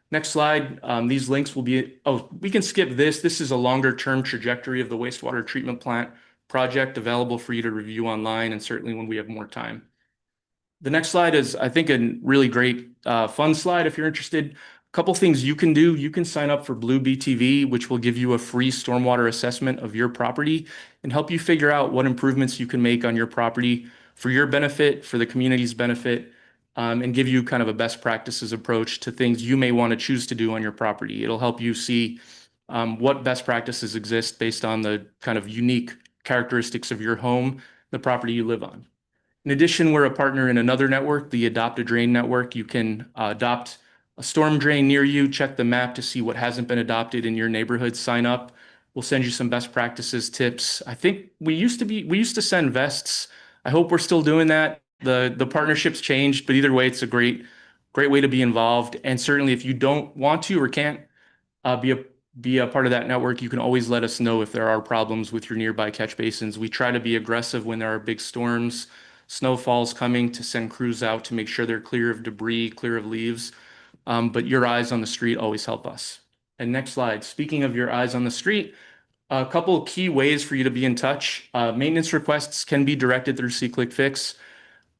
Next slide. These links will be, we can skip this. This is a longer term trajectory of the wastewater treatment plant project available for you to review online, and certainly when we have more time. The next slide is, I think, a really great fun slide if you're interested. A couple things you can do. You can sign up for Blue BTV, which will give you a free stormwater assessment of your property and help you figure out what improvements you can make on your property for your benefit, for the community's benefit, and give you kind of a best practices approach to things you may want to choose to do on your property. It'll help you see what best practices exist based on the kind of unique characteristics of your home, the property you live on. In addition, we're a partner in another network, the Adopt a Drain network. You can adopt a storm drain near you, check the map to see what hasn't been adopted in your neighborhood, sign up. We'll send you some best practices tips. I think we used to send vests. I hope we're still doing that. The partnerships changed, but either way, it's a great way to be involved. And certainly if you don't want to or can't be a part of that network, you can always let us know if there are problems with your nearby catch basins. We try to be aggressive when there are big storms, snowfalls coming, to send crews out to make sure they're clear of debris, clear of leaves. But your eyes on the street always help us. And next slide. Speaking of your eyes on the street, a couple of key ways for you to be in touch. Maintenance requests can be directed through SeeClickFix.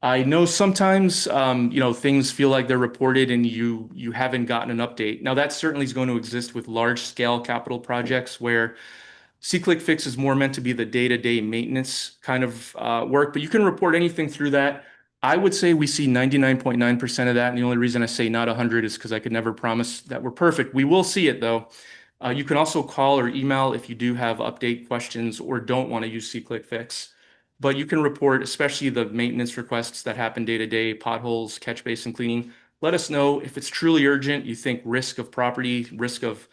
I know sometimes, things feel like they're reported and you haven't gotten an update. Now that certainly is going to exist with large scale capital projects where SeeClickFix is more meant to be the day-to-day maintenance kind of work, but you can report anything through that. I would say we see 99.9% of that. And the only reason I say not 100 is because I could never promise that we're perfect. We will see it though. You can also call or email if you do have update questions or don't want to use SeeClickFix. But you can report, especially the maintenance requests that happen day to day, potholes, catch basin cleaning. Let us know if it's truly urgent, you think risk of property, risk of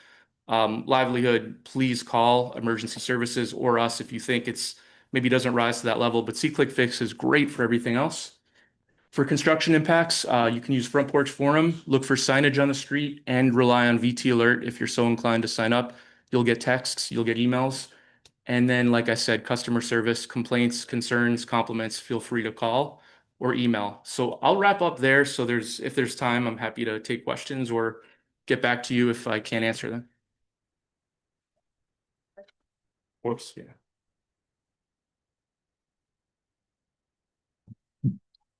livelihood, please call emergency services or us if you think it's maybe doesn't rise to that level. But SeeClickFix is great for everything else. For construction impacts, you can use Front Porch Forum, look for signage on the street, and rely on VT Alert if you're so inclined to sign up. You'll get texts, you'll get emails. And then, like I said, customer service, complaints, concerns, compliments, feel free to call or email. So I'll wrap up there. So if there's time, I'm happy to take questions or get back to you if I can't answer them. Whoops, yeah.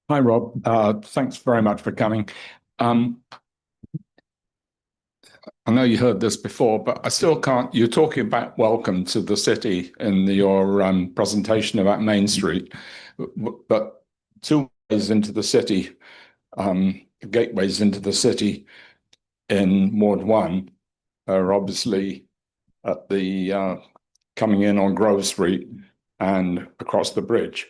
Hi, Rob. Thanks very much for coming. I know you heard this before, but I still can't. You're talking about welcome to the city in your presentation about Main Street, but two ways into the city, gateways into the city. in Ward 1 are obviously at the coming in on Grove Street and across the bridge.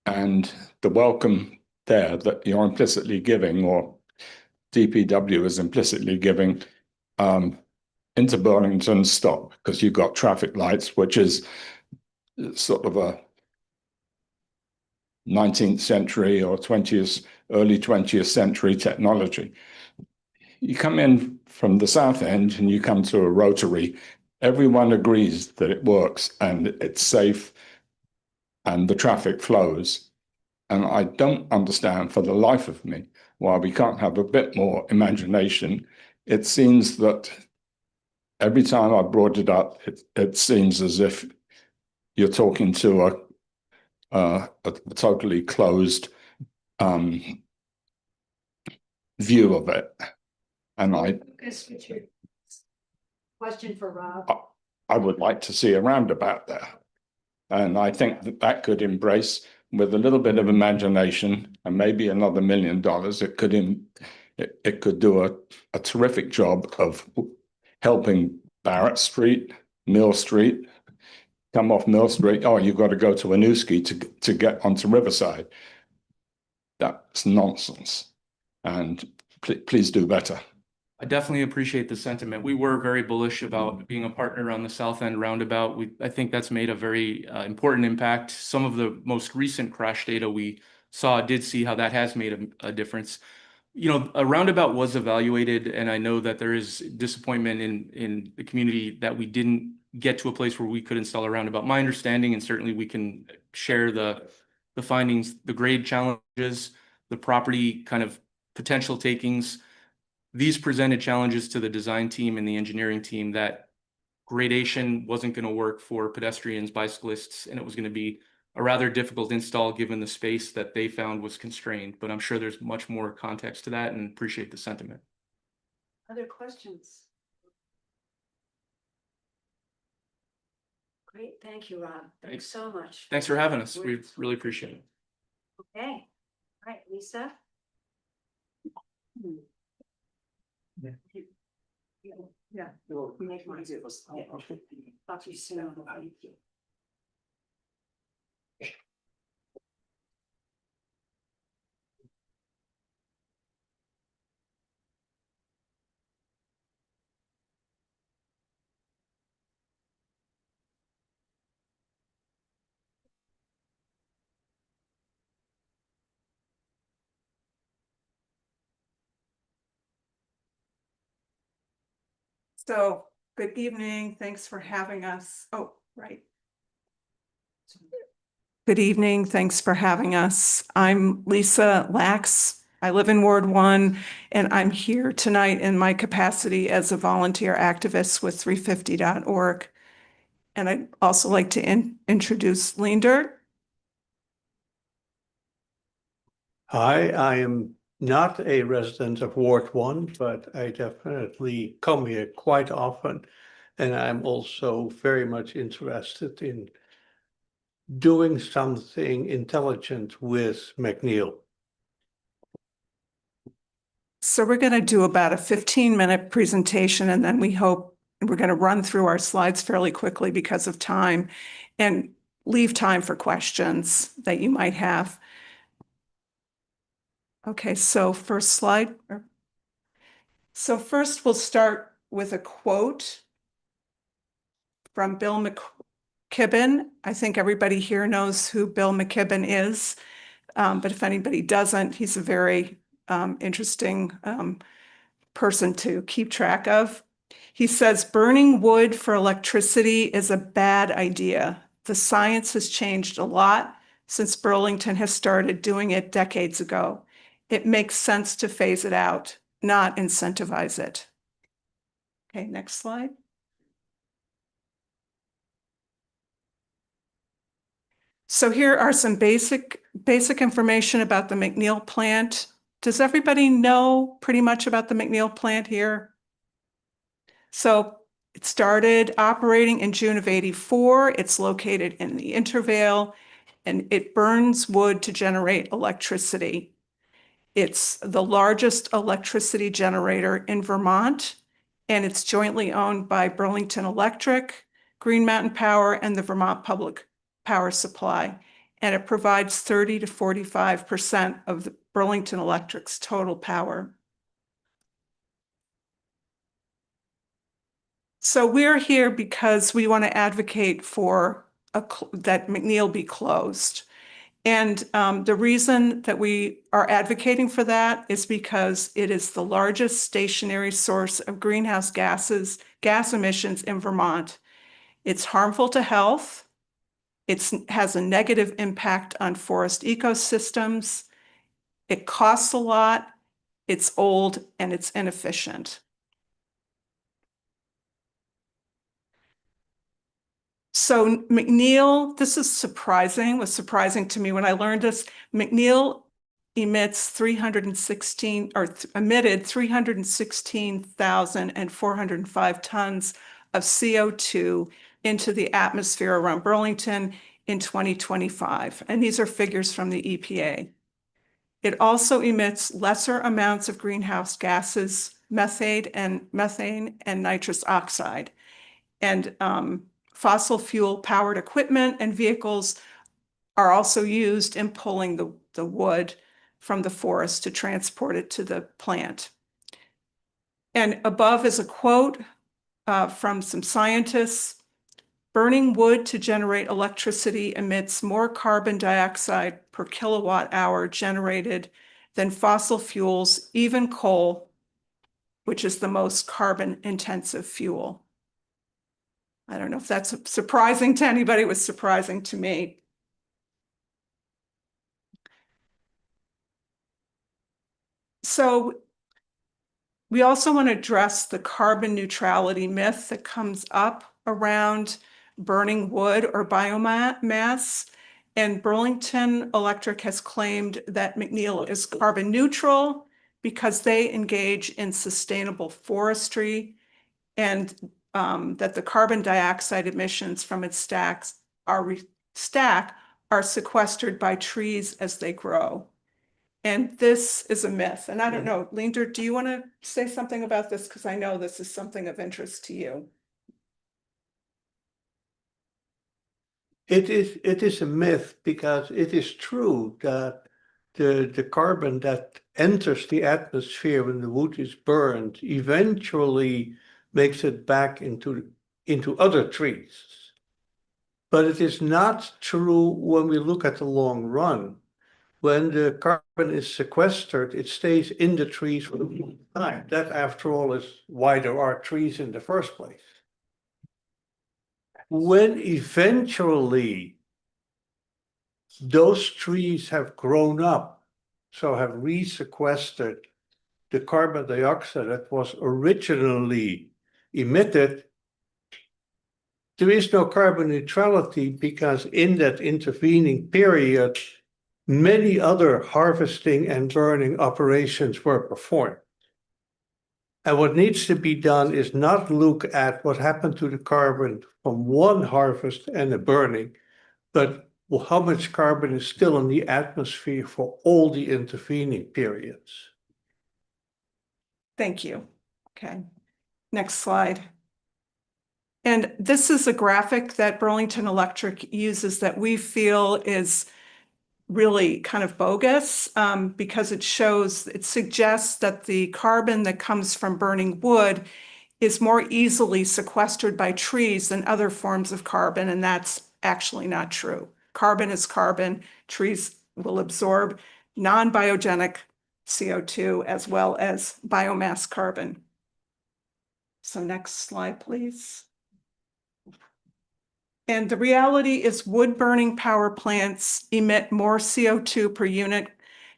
And the welcome there that you're implicitly giving, or DPW is implicitly giving, into Burlington Stop, because you've got traffic lights, which is sort of a 19th century or early 20th century technology. You come in from the south end and you come to a rotary, everyone agrees that it works and it's safe and the traffic flows. And I don't understand for the life of me why we can't have a bit more imagination. It seems that every time I brought it up, it seems as if you're talking to a totally closed view of it. And Question for Rob. I would like to see a roundabout there. And I think that could embrace, with a little bit of imagination and maybe another $1 million, it could do a terrific job of helping Barrett Street, Mill Street, come off Mill Street. Oh, you've got to go to Winooski to get onto Riverside. That's nonsense. And please do better. I definitely appreciate the sentiment. We were very bullish about being a partner on the South End roundabout. I think that's made a very important impact. Some of the most recent crash data we saw did see how that has made a difference. You know, a roundabout was evaluated, and I know that there is disappointment in the community that we didn't get to a place where we could install a roundabout. My understanding, and certainly we can share the findings, the grade challenges, the property kind of potential takings. These presented challenges to the design team and the engineering team that gradation wasn't going to work for pedestrians, bicyclists, and it was going to be a rather difficult install given the space that they found was constrained. But I'm sure there's much more context to that, and appreciate the sentiment. Other questions? Great, thank you, Rob. Thanks so much. Thanks for having us. We really appreciate it. Okay, all right, Lisa. Yeah. Talk to you soon. So, good evening. Thanks for having us. Oh, right. Good evening. Thanks for having us. I'm Lisa Lax. I live in Ward 1, and I'm here tonight in my capacity as a volunteer activist with 350.org. And I'd also like to introduce Leander. Hi, I am not a resident of Ward 1, but I definitely come here quite often. And I'm also very much interested in doing something intelligent with McNeil. So we're going to do about a 15-minute presentation, and then we hope we're going to run through our slides fairly quickly because of time and leave time for questions that you might have. Okay, so first slide. So first we'll start with a quote from Bill McKibben. I think everybody here knows who Bill McKibben is, but if anybody doesn't, he's a very interesting person to keep track of. He says, burning wood for electricity is a bad idea. The science has changed a lot since Burlington has started doing it decades ago. It makes sense to phase it out, not incentivize it. Okay, next slide. So here are some basic information about the McNeil plant. Does everybody know pretty much about the McNeil plant here? So it started operating in June of '84. It's located in the Intervale, and it burns wood to generate electricity. It's the largest electricity generator in Vermont, and it's jointly owned by Burlington Electric, Green Mountain Power, and the Vermont Public Power Supply. And it provides 30 to 45% of the Burlington Electric's total power. So we're here because we want to advocate for that McNeil be closed. And the reason that we are advocating for that is because it is the largest stationary source of greenhouse gas emissions in Vermont. It's harmful to health. It has a negative impact on forest ecosystems. It costs a lot. It's old and it's inefficient. So McNeil, this is surprising, was surprising to me when I learned this. McNeil emits 316 or emitted 316,405 tons of CO2 into the atmosphere around Burlington in 2025. And these are figures from the EPA. It also emits lesser amounts of greenhouse gases, methane and nitrous oxide. And fossil fuel powered equipment and vehicles are also used in pulling the wood from the forest to transport it to the plant. And above is a quote from some scientists. Burning wood to generate electricity emits more carbon dioxide per kilowatt hour generated than fossil fuels, even coal, which is the most carbon intensive fuel. I don't know if that's surprising to anybody. It was surprising to me. So we also want to address the carbon neutrality myth that comes up around burning wood or biomass. And Burlington Electric has claimed that McNeil is carbon neutral because they engage in sustainable forestry, and that the carbon dioxide emissions from its stack are sequestered by trees as they grow. And this is a myth. And I don't know, Linder, do you want to say something about this? Because I know this is something of interest to you. It is a myth because it is true that the carbon that enters the atmosphere when the wood is burned eventually makes it back into other trees. But it is not true when we look at the long run. When the carbon is sequestered, it stays in the trees for a long time. That, after all, is why there are trees in the first place. When eventually those trees have grown up, so have resequestered the carbon dioxide that was originally emitted, there is no carbon neutrality because in that intervening period, many other harvesting and burning operations were performed. And what needs to be done is not look at what happened to the carbon from one harvest and a burning, but how much carbon is still in the atmosphere for all the intervening periods. Thank you. Okay, next slide. And this is a graphic that Burlington Electric uses that we feel is really kind of bogus because it suggests that the carbon that comes from burning wood is more easily sequestered by trees than other forms of carbon, and that's actually not true. Carbon is carbon. Trees will absorb non-biogenic CO2 as well as biomass carbon. So next slide, please. And the reality is wood burning power plants emit more CO2 per unit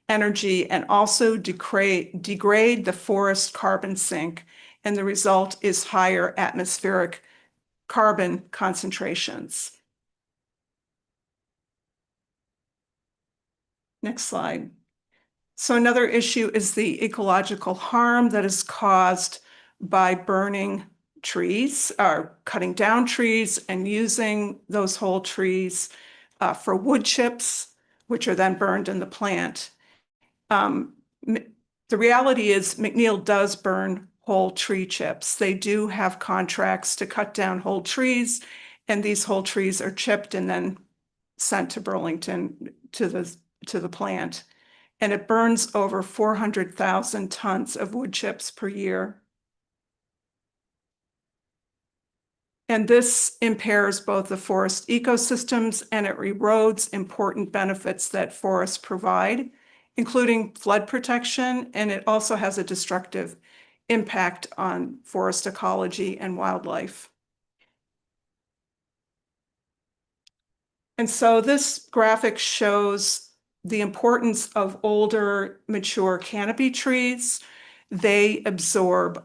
energy and also degrade the forest carbon sink. And the result is higher atmospheric carbon concentrations. Next slide. So another issue is the ecological harm that is caused by burning trees, or cutting down trees and using those whole trees for wood chips, which are then burned in the plant. the reality is McNeil does burn whole tree chips. They do have contracts to cut down whole trees, and these whole trees are chipped and then sent to Burlington to the plant. And it burns over 400,000 tons of wood chips per year. And this impairs both the forest ecosystems and it erodes important benefits that forests provide, including flood protection, and it also has a destructive impact on forest ecology and wildlife. And so this graphic shows the importance of older, mature canopy trees. They absorb,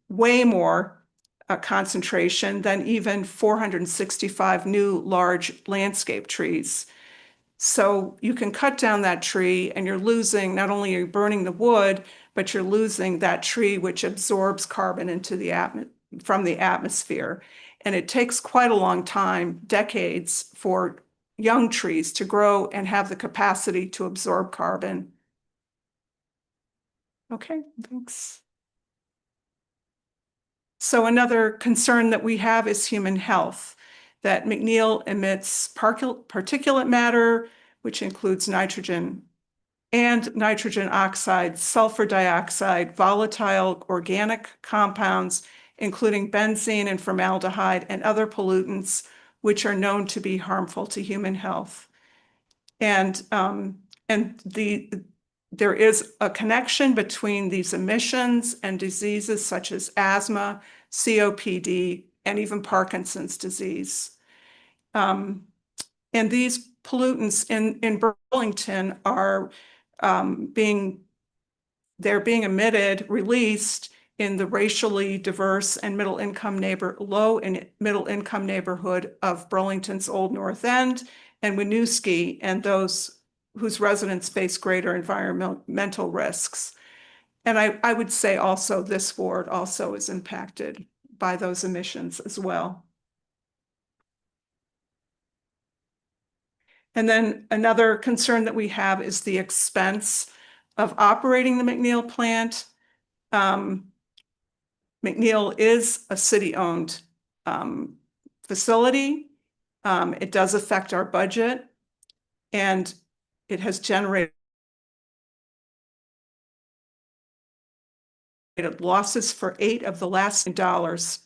way more concentration than even 465 new large landscape trees. So you can cut down that tree and you're losing, not only are you burning the wood, but you're losing that tree which absorbs carbon into from the atmosphere. And it takes quite a long time, decades, for young trees to grow and have the capacity to absorb carbon. Okay, thanks. So another concern that we have is human health, that McNeil emits particulate matter, which includes nitrogen and nitrogen oxide, sulfur dioxide, volatile organic compounds, including benzene and formaldehyde and other pollutants, which are known to be harmful to human health. And there is a connection between these emissions and diseases such as asthma, COPD, and even Parkinson's disease. And these pollutants in Burlington are being emitted, released in the racially diverse and low and middle income neighborhood of Burlington's Old North End and Winooski, and those whose residents face greater environmental risks. And I would say also this ward also is impacted by those emissions as well. And then another concern that we have is the expense of operating the McNeil plant. McNeil is a city-owned facility. It does affect our budget, and it has generated losses for 8 of the last dollars.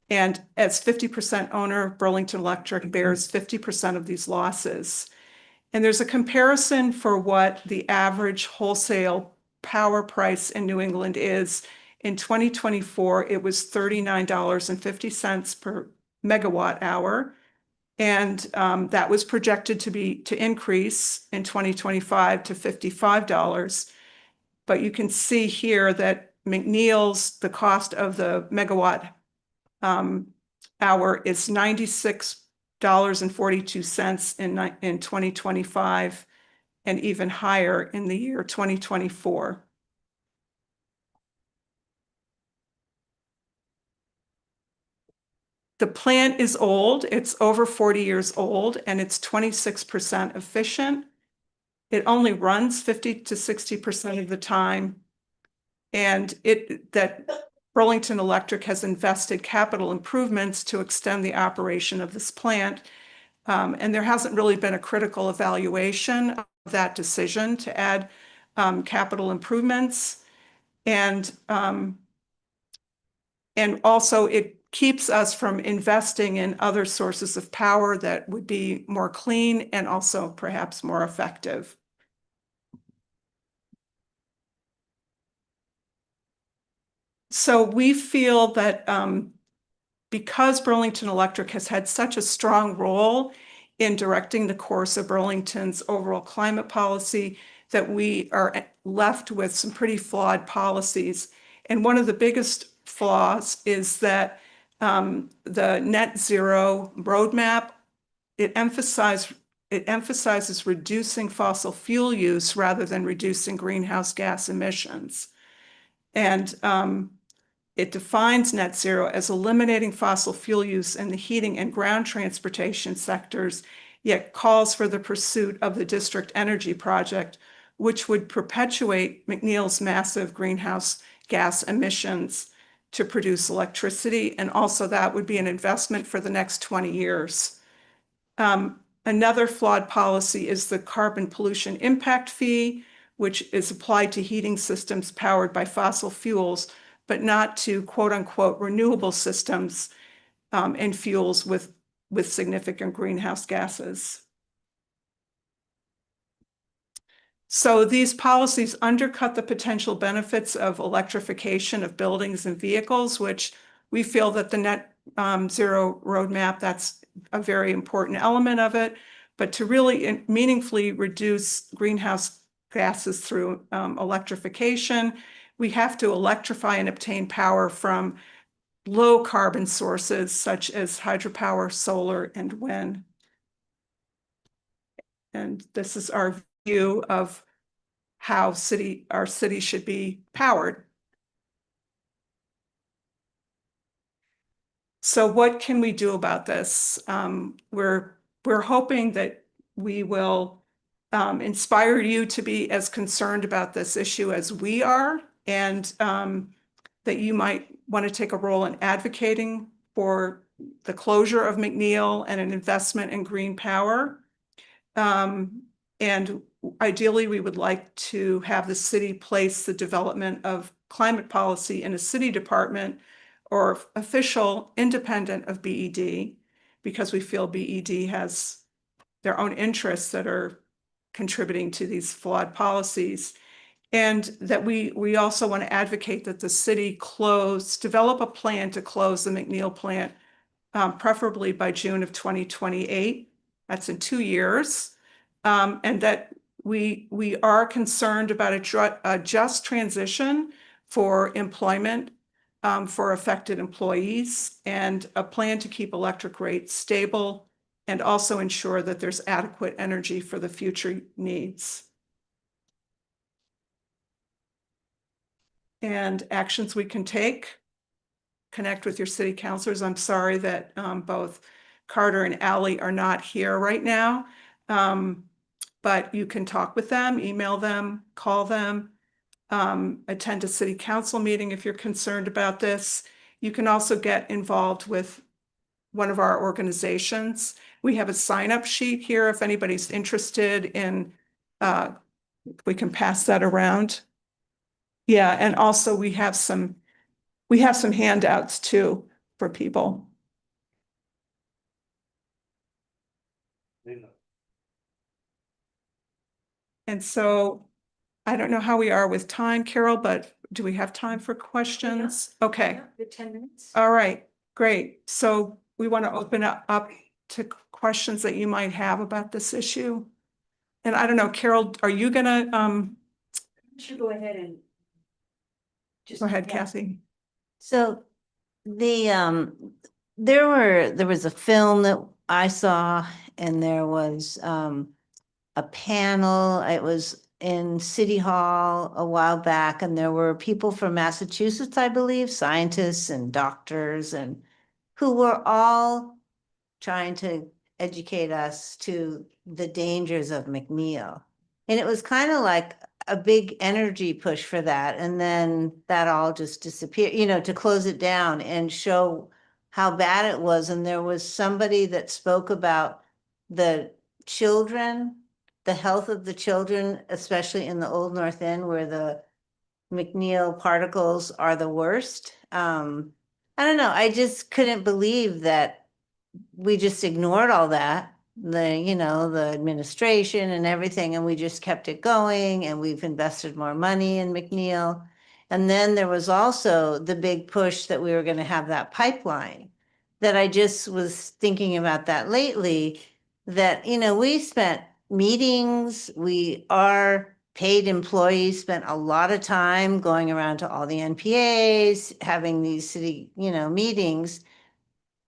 And as 50% owner, Burlington Electric bears 50% of these losses. And there's a comparison for what the average wholesale power price in New England is. In 2024, it was $39.50 per megawatt hour. And that was projected to increase in 2025 to $55. But you can see here that McNeil's, the cost of the megawatt hour is $96.42 in 2025, and even higher in the year 2024. The plant is old, it's over 40 years old, and it's 26% efficient. It only runs 50 to 60% of the time. And that Burlington Electric has invested capital improvements to extend the operation of this plant. And there hasn't really been a critical evaluation of that decision to add capital improvements. And also it keeps us from investing in other sources of power that would be more clean and also perhaps more effective. So we feel that because Burlington Electric has had such a strong role in directing the course of Burlington's overall climate policy, that we are left with some pretty flawed policies. And one of the biggest flaws is that the net zero roadmap, it emphasizes reducing fossil fuel use rather than reducing greenhouse gas emissions. And it defines net zero as eliminating fossil fuel use in the heating and ground transportation sectors, yet calls for the pursuit of the district energy project, which would perpetuate McNeil's massive greenhouse gas emissions to produce electricity. And also that would be an investment for the next 20 years. Another flawed policy is the carbon pollution impact fee, which is applied to heating systems powered by fossil fuels, but not to quote unquote renewable systems and fuels with significant greenhouse gases. So these policies undercut the potential benefits of electrification of buildings and vehicles, which we feel that the net zero roadmap, that's a very important element of it. But to really meaningfully reduce greenhouse gases through electrification, we have to electrify and obtain power from low carbon sources such as hydropower, solar, and wind. And this is our view of how our city should be powered. So what can we do about this? We're hoping that we will inspire you to be as concerned about this issue as we are, and that you might want to take a role in advocating for the closure of McNeil and an investment in green power. And ideally, we would like to have the city place the development of climate policy in a city department or official independent of BED, because we feel BED has their own interests that are contributing to these flawed policies. And that we also want to advocate that the city develop a plan to close the McNeil plant, preferably by June of 2028. That's in 2 years. And that we are concerned about a just transition for employment for affected employees, and a plan to keep electric rates stable, and also ensure that there's adequate energy for the future needs. And actions we can take: connect with your city councilors. I'm sorry that both Carter and Allie are not here right now, but you can talk with them, email them, call them, attend a city council meeting if you're concerned about this. You can also get involved with one of our organizations. We have a sign-up sheet here if anybody's interested in, we can pass that around. Yeah, and also we have some handouts too for people. And so I don't know how we are with time, Carol, but do we have time for questions? Okay. The 10 minutes. All right, great. So we want to open up to questions that you might have about this issue. And I don't know, Carol, are you gonna Should go ahead and just go ahead, yeah. Kathy? So the there was a film that I saw, and there was a panel. It was in City Hall a while back, and there were people from Massachusetts, I believe, scientists and doctors, and who were all trying to educate us to the dangers of McNeil. And it was kind of like a big energy push for that. And then that all just disappeared, you know, to close it down and show how bad it was. And there was somebody that spoke about the children, the health of the children, especially in the Old North End where the McNeil particles are the worst. I don't know. I just couldn't believe that we just ignored all that, the administration and everything, and we just kept it going, and we've invested more money in McNeil. And then there was also the big push that we were going to have that pipeline, that I just was thinking about that lately, that, we spent meetings, our paid employees spent a lot of time going around to all the NPAs, having these city, meetings,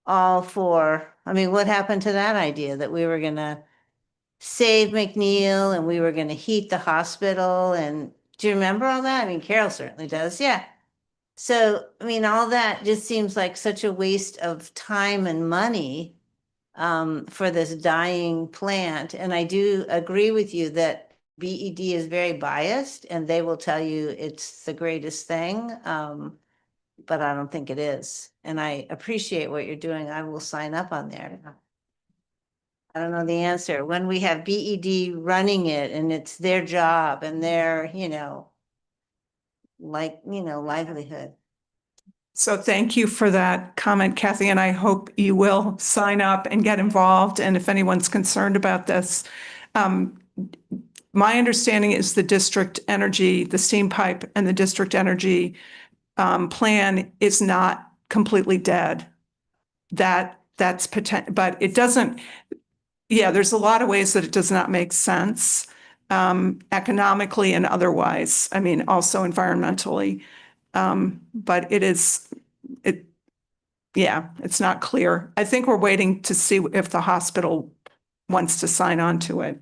all for, what happened to that idea that we were going to save McNeil and we were going to heat the hospital? And do you remember all that? Carol certainly does. Yeah. So, all that just seems like such a waste of time and money for this dying plant. And I do agree with you that BED is very biased and they will tell you it's the greatest thing. But I don't think it is. And I appreciate what you're doing. I will sign up on there. I don't know the answer. When we have BED running it and it's their job and their, livelihood. So thank you for that comment, Kathy, and I hope you will sign up and get involved. And if anyone's concerned about this, my understanding is the district energy, the steam pipe and the district energy plan is not completely dead. That's potential, but it doesn't, there's a lot of ways that it does not make sense, economically and otherwise. I mean, also environmentally. But it's not clear. I think we're waiting to see if the hospital wants to sign on to it.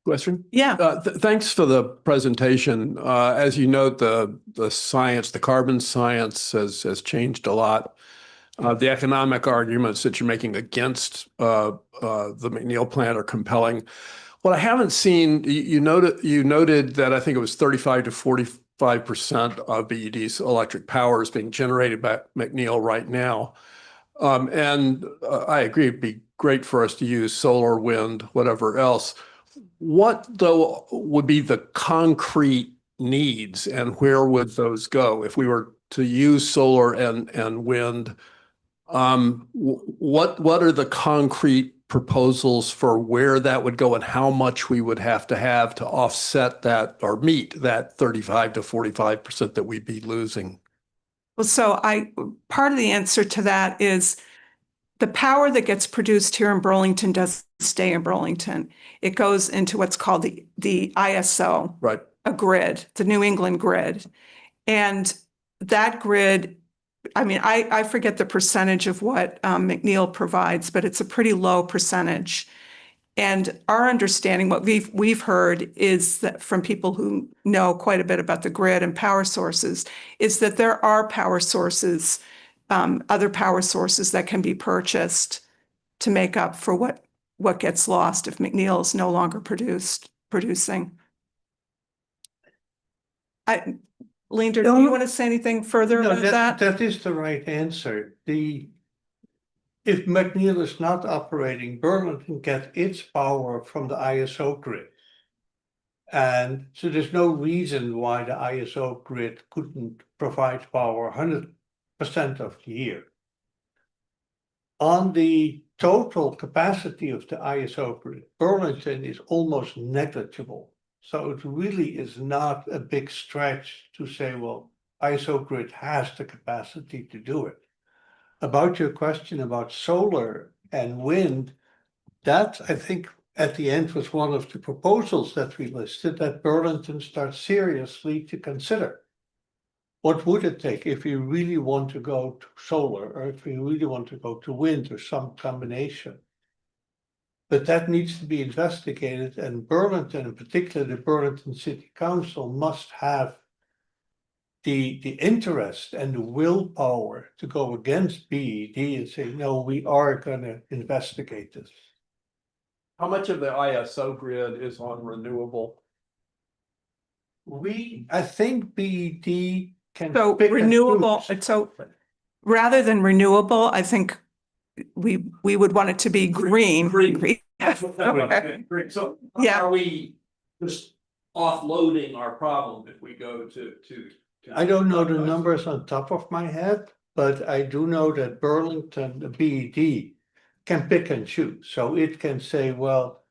Question? Yeah. Thanks for the presentation. As you note, the science, the carbon science has changed a lot. The economic arguments that you're making against the McNeil plant are compelling. What I haven't seen, you noted that I think it was 35 to 45% of BED's electric power is being generated by McNeil right now. And I agree, it'd be great for us to use solar, wind, whatever else. What, though, would be the concrete needs and where would those go if we were to use solar and wind? What are the concrete proposals for where that would go and how much we would have to offset that or meet that 35 to 45% that we'd be losing? Well, so part of the answer to that is the power that gets produced here in Burlington doesn't stay in Burlington. It goes into what's called the ISO, right? A grid, the New England grid. And that grid, I mean, I forget the percentage of what McNeil provides, but it's a pretty low percentage. And our understanding, what we've heard is that from people who know quite a bit about the grid and power sources, is that there are power sources, other power sources that can be purchased to make up for what gets lost if McNeil is no longer producing. Leander, do you want to say anything further about that? That is the right answer. If McNeil is not operating, Burlington gets its power from the ISO grid. And so there's no reason why the ISO grid couldn't provide power 100% of the year. On the total capacity of the ISO grid, Burlington is almost negligible. So it really is not a big stretch to say, well, ISO grid has the capacity to do it. About your question about solar and wind, that I think at the end was one of the proposals that we listed that Burlington starts seriously to consider. What would it take if you really want to go to solar or if you really want to go to wind or some combination? But that needs to be investigated, and Burlington, in particular the Burlington City Council, must have the interest and the willpower to go against BED and say, no, we are going to investigate this. How much of the ISO grid is on renewable? I think BED can. So renewable, so rather than renewable, I think we would want it to be green. Green. Okay. Great. So Yeah. are we just offloading our problem if we go to I don't know the numbers on top of my head, but I do know that Burlington, the BED, can pick and choose. So it can say, well,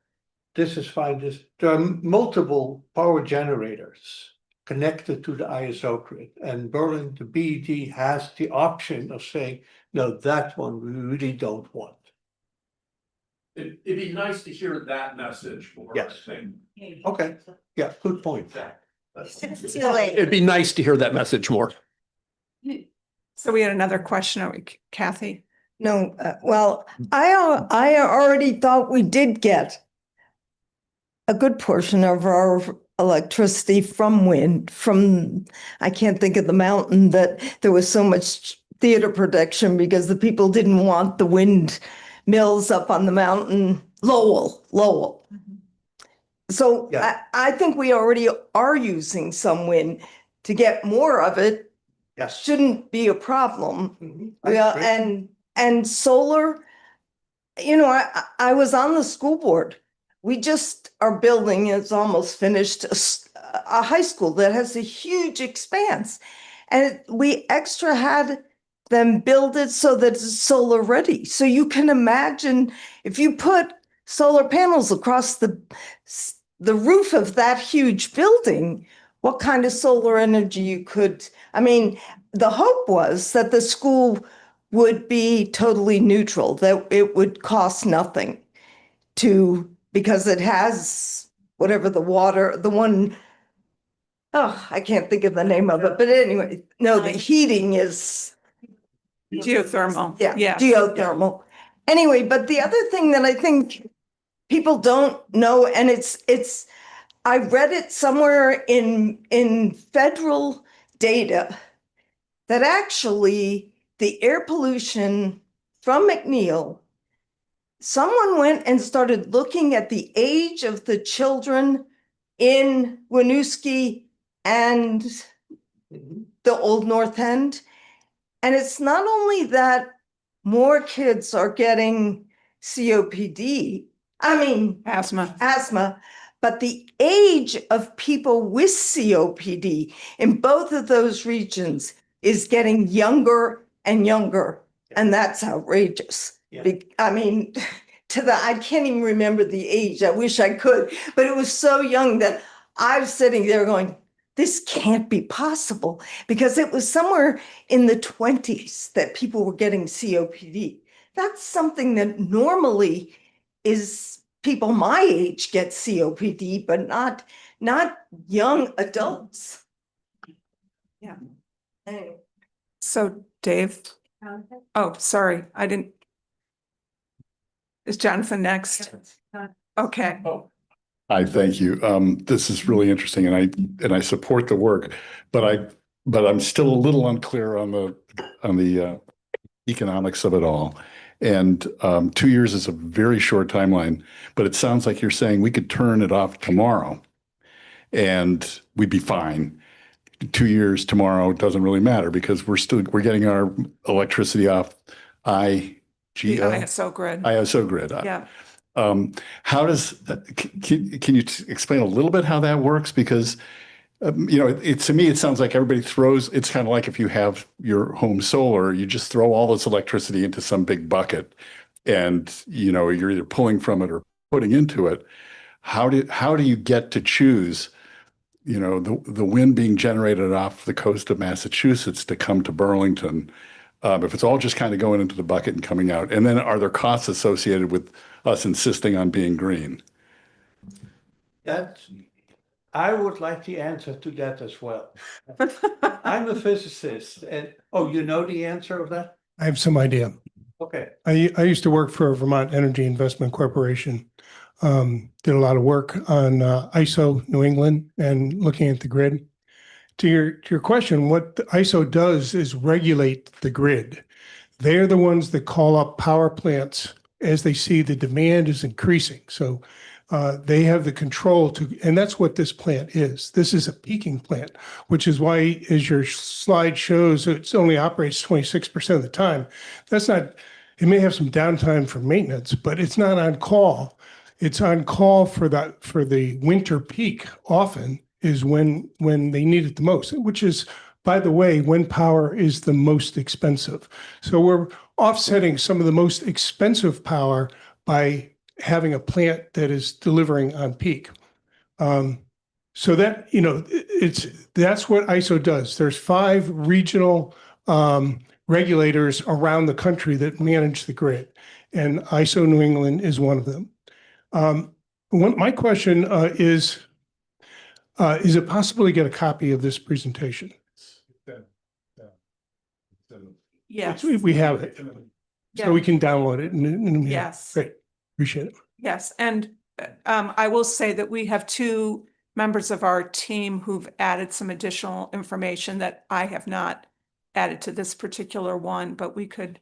this is fine. There are multiple power generators connected to the ISO grid, and Burlington, the BED has the option of saying, no, that one we really don't want. It'd be nice to hear that message more. Yes. I think. Okay. Yeah, good point. It'd be nice to hear that message more. So we had another question, Kathy. No, well, I already thought we did get a good portion of our electricity from wind, I can't think of the mountain that there was so much theater production because the people didn't want the wind mills up on the mountain Lowell. So I think we already are using some wind. To get more of it shouldn't be a problem. And solar, I was on the school board. We just are building, it's almost finished, a high school that has a huge expanse. And we extra had them build it so that it's solar ready. So you can imagine if you put solar panels across the roof of that huge building, what kind of solar energy you could, the hope was that the school would be totally neutral, that it would cost nothing because it has whatever I can't think of the name of it, but anyway, no, the heating is Geothermal. Yeah, Yes. geothermal. Anyway, but the other thing that I think people don't know, and I read it somewhere in federal data, that actually the air pollution from McNeil, someone went and started looking at the age of the children in Winooski and the Old North End. And it's not only that more kids are getting asthma, but the age of people with COPD in both of those regions is getting younger and younger. And that's outrageous. I can't even remember the age. I wish I could, but it was so young that I was sitting there going, this can't be possible, because it was somewhere in the 20s that people were getting COPD. That's something that normally is people my age get COPD, but not young adults. Yeah. Anyway. So Dave, oh, sorry, I didn't. Is Jonathan next? Okay. I thank you. This is really interesting, and I support the work, but I'm still a little unclear on the economics of it all. And 2 years is a very short timeline, but it sounds like you're saying we could turn it off tomorrow and we'd be fine. 2 years tomorrow doesn't really matter because we're getting our electricity off The ISO grid. ISO grid. Yeah. How does can you explain a little bit how that works? Because to me it sounds like everybody throws. It's kind of like if you have your home solar, you just throw all this electricity into some big bucket, and you're either pulling from it or putting into it. How do you get to choose? The wind being generated off the coast of Massachusetts to come to Burlington. If it's all just kind of going into the bucket and coming out, and then are there costs associated with us insisting on being green? I would like the answer to that as well. I'm a physicist, and you know the answer of that? I have some idea. Okay. I used to work for Vermont Energy Investment Corporation. Did a lot of work on ISO New England and looking at the grid. To your question, what the ISO does is regulate the grid. They're the ones that call up power plants as they see the demand is increasing. So they have the control and that's what this plant is. This is a peaking plant, which is why, as your slide shows, it only operates 26% of the time. That's not, it may have some downtime for maintenance, but it's not on call. It's on call for the winter peak often is when they need it the most, which is, by the way, when power is the most expensive. So we're offsetting some of the most expensive power by having a plant that is delivering on peak. So that, that's what ISO does. There's 5 regional regulators around the country that manage the grid, and ISO New England is one of them. My question is it possible to get a copy of this presentation? Yes. We have it. So we can download it. Yes. Great. Appreciate it. Yes. And I will say that we have 2 members of our team who've added some additional information that I have not added to this particular one, but we could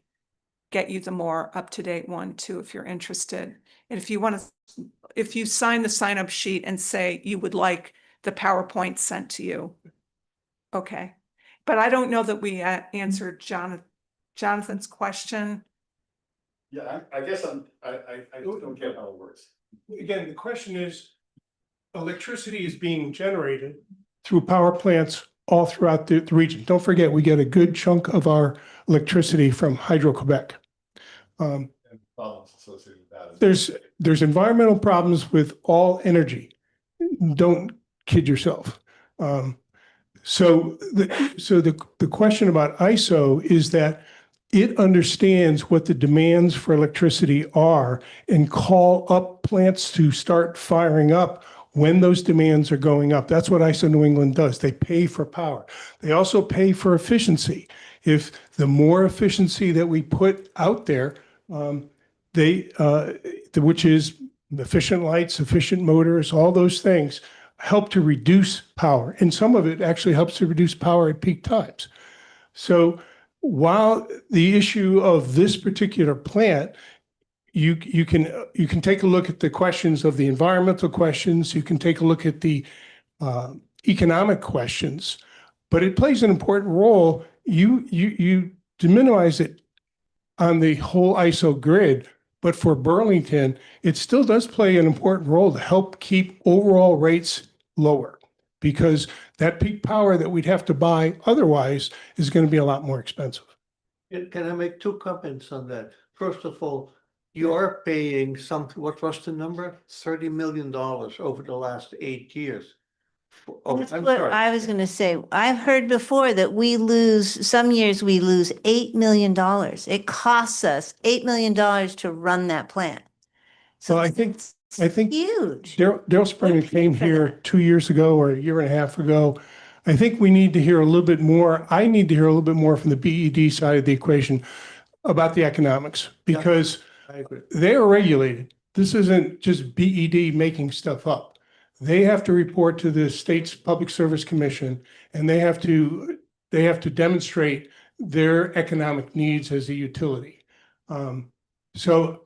get you the more up-to-date one too, if you're interested. And if you want to, if you sign the sign-up sheet and say you would like the PowerPoint sent to you. Okay, but I don't know that we answered Jonathan's question. Yeah, I guess I don't get how it works. Again, the question is, electricity is being generated through power plants all throughout the region. Don't forget, we get a good chunk of our electricity from Hydro-Quebec. And problems associated with that. There's environmental problems with all energy. Don't kid yourself. So the question about ISO is that it understands what the demands for electricity are and call up plants to start firing up when those demands are going up. That's what ISO New England does. They pay for power. They also pay for efficiency. If the more efficiency that we put out there, which is efficient lights, efficient motors, all those things help to reduce power. And some of it actually helps to reduce power at peak times. So while the issue of this particular plant, you can take a look at the questions of the environmental questions, you can take a look at the economic questions, but it plays an important role. You minimize it on the whole ISO grid, but for Burlington, it still does play an important role to help keep overall rates lower, because that peak power that we'd have to buy otherwise is going to be a lot more expensive. Can I make two comments on that? First of all, you are paying something, what was the number? $30 million over the last 8 years. That's what I was gonna say. I've heard before that some years we lose $8 million. It costs us $8 million to run that plant. So I think huge. Daryl Springer came here 2 years ago or a year and a half ago. I think we need to hear a little bit more. I need to hear a little bit more from the BED side of the equation about the economics, because I agree. they are regulated. This isn't just BED making stuff up. They have to report to the state's Public Service Commission, and they have to demonstrate their economic needs as a utility. So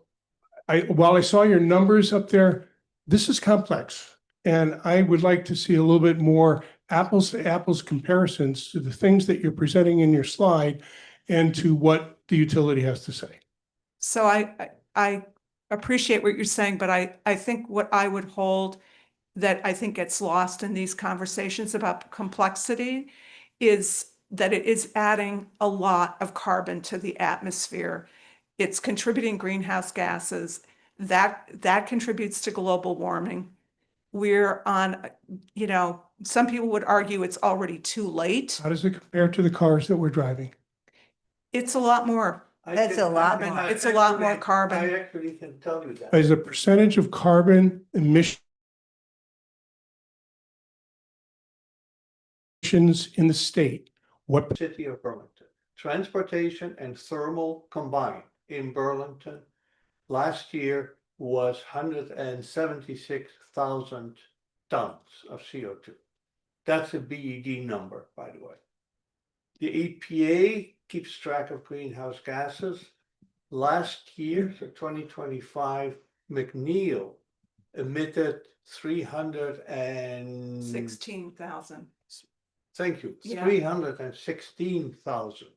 while I saw your numbers up there, this is complex, and I would like to see a little bit more apples to apples comparisons to the things that you're presenting in your slide and to what the utility has to say. So I appreciate what you're saying, but I think what I would hold that I think gets lost in these conversations about complexity is that it is adding a lot of carbon to the atmosphere. It's contributing greenhouse gases. That contributes to global warming. We're on, some people would argue it's already too late. How does it compare to the cars that we're driving? It's a lot more. That's a lot more. It's a lot more carbon. I actually can tell you that. As a percentage of carbon emissions in the state, what City of Burlington, transportation and thermal combined in Burlington last year was 176,000 tons of CO2. That's a BED number, by the way. The EPA keeps track of greenhouse gases. Last year, so 2025, McNeil emitted 16,000. Thank you, Yeah. 316,000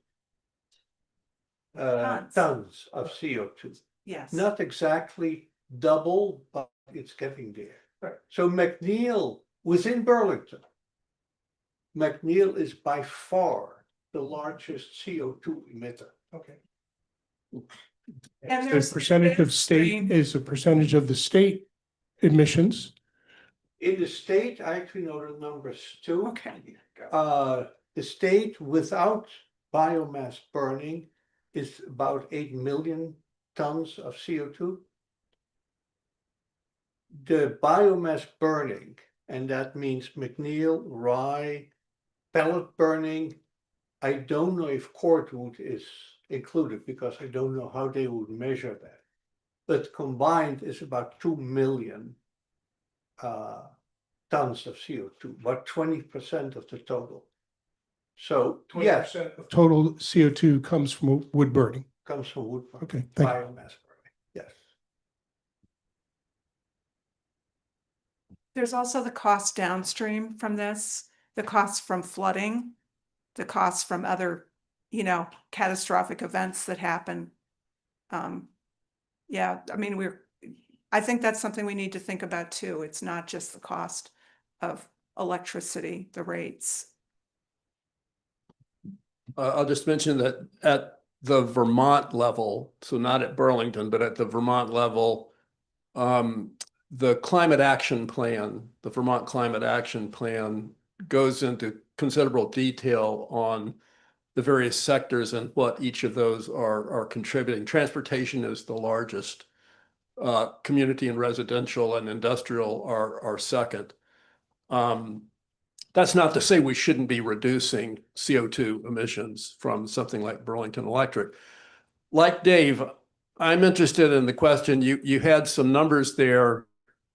tons of CO2. Yes. Not exactly double, but it's getting there. Right. So McNeil, within Burlington, McNeil is by far the largest CO2 emitter. Okay. And The there's percentage of state is a percentage of the state emissions. In the state, I actually know the numbers too. Okay. The state without biomass burning is about 8 million tons of CO2. The biomass burning, and that means McNeil, rye, pellet burning. I don't know if cordwood is included because I don't know how they would measure that. But combined is about 2 million tons of CO2, about 20% of the total. So yes, 20% of total CO2 comes from wood burning. comes from wood. Okay, thank you. Biomass. Yes. There's also the cost downstream from this, the costs from flooding, the costs from other, catastrophic events that happen. Yeah, I mean, I think that's something we need to think about too. It's not just the cost of electricity, the rates. I'll just mention that at the Vermont level, so not at Burlington, but at the Vermont level, the climate action plan, the Vermont Climate Action Plan goes into considerable detail on the various sectors and what each of those are contributing. Transportation is the largest. Community and residential and industrial are second. That's not to say we shouldn't be reducing CO2 emissions from something like Burlington Electric. Like Dave, I'm interested in the question, you had some numbers there.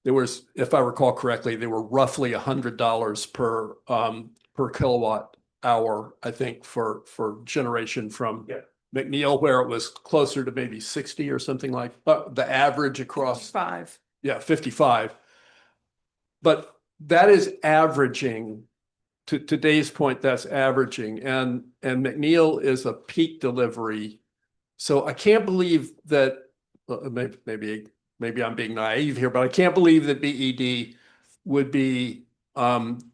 There was, if I recall correctly, they were roughly $100 per kilowatt hour, I think, for generation from McNeil, where it was closer to maybe 60 or something like the average across 5. Yeah, 55. But that is averaging, to Dave's point, that's averaging. And McNeil is a peak delivery. So I can't believe that, maybe I'm being naive here, but I can't believe that BED would be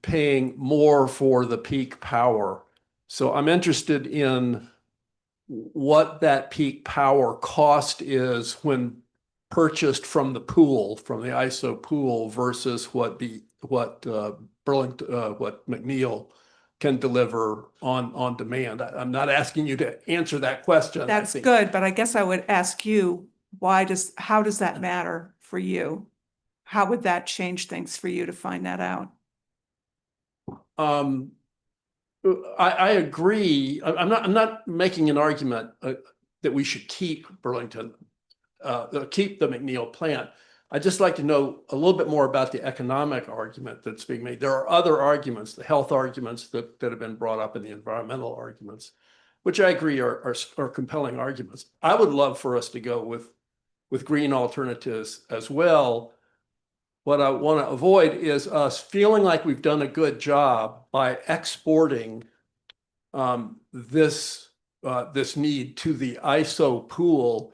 paying more for the peak power. So I'm interested in what that peak power cost is when purchased from the pool, from the ISO pool, versus what Burlington, what McNeil can deliver on demand. I'm not asking you to answer that question. That's good, but I guess I would ask you, how does that matter for you? How would that change things for you to find that out? I agree. I'm not making an argument that we should keep Burlington, keep the McNeil plant. I'd just like to know a little bit more about the economic argument that's being made. There are other arguments, the health arguments that have been brought up, and the environmental arguments, which I agree are compelling arguments. I would love for us to go with green alternatives as well. What I want to avoid is us feeling like we've done a good job by exporting this need to the ISO pool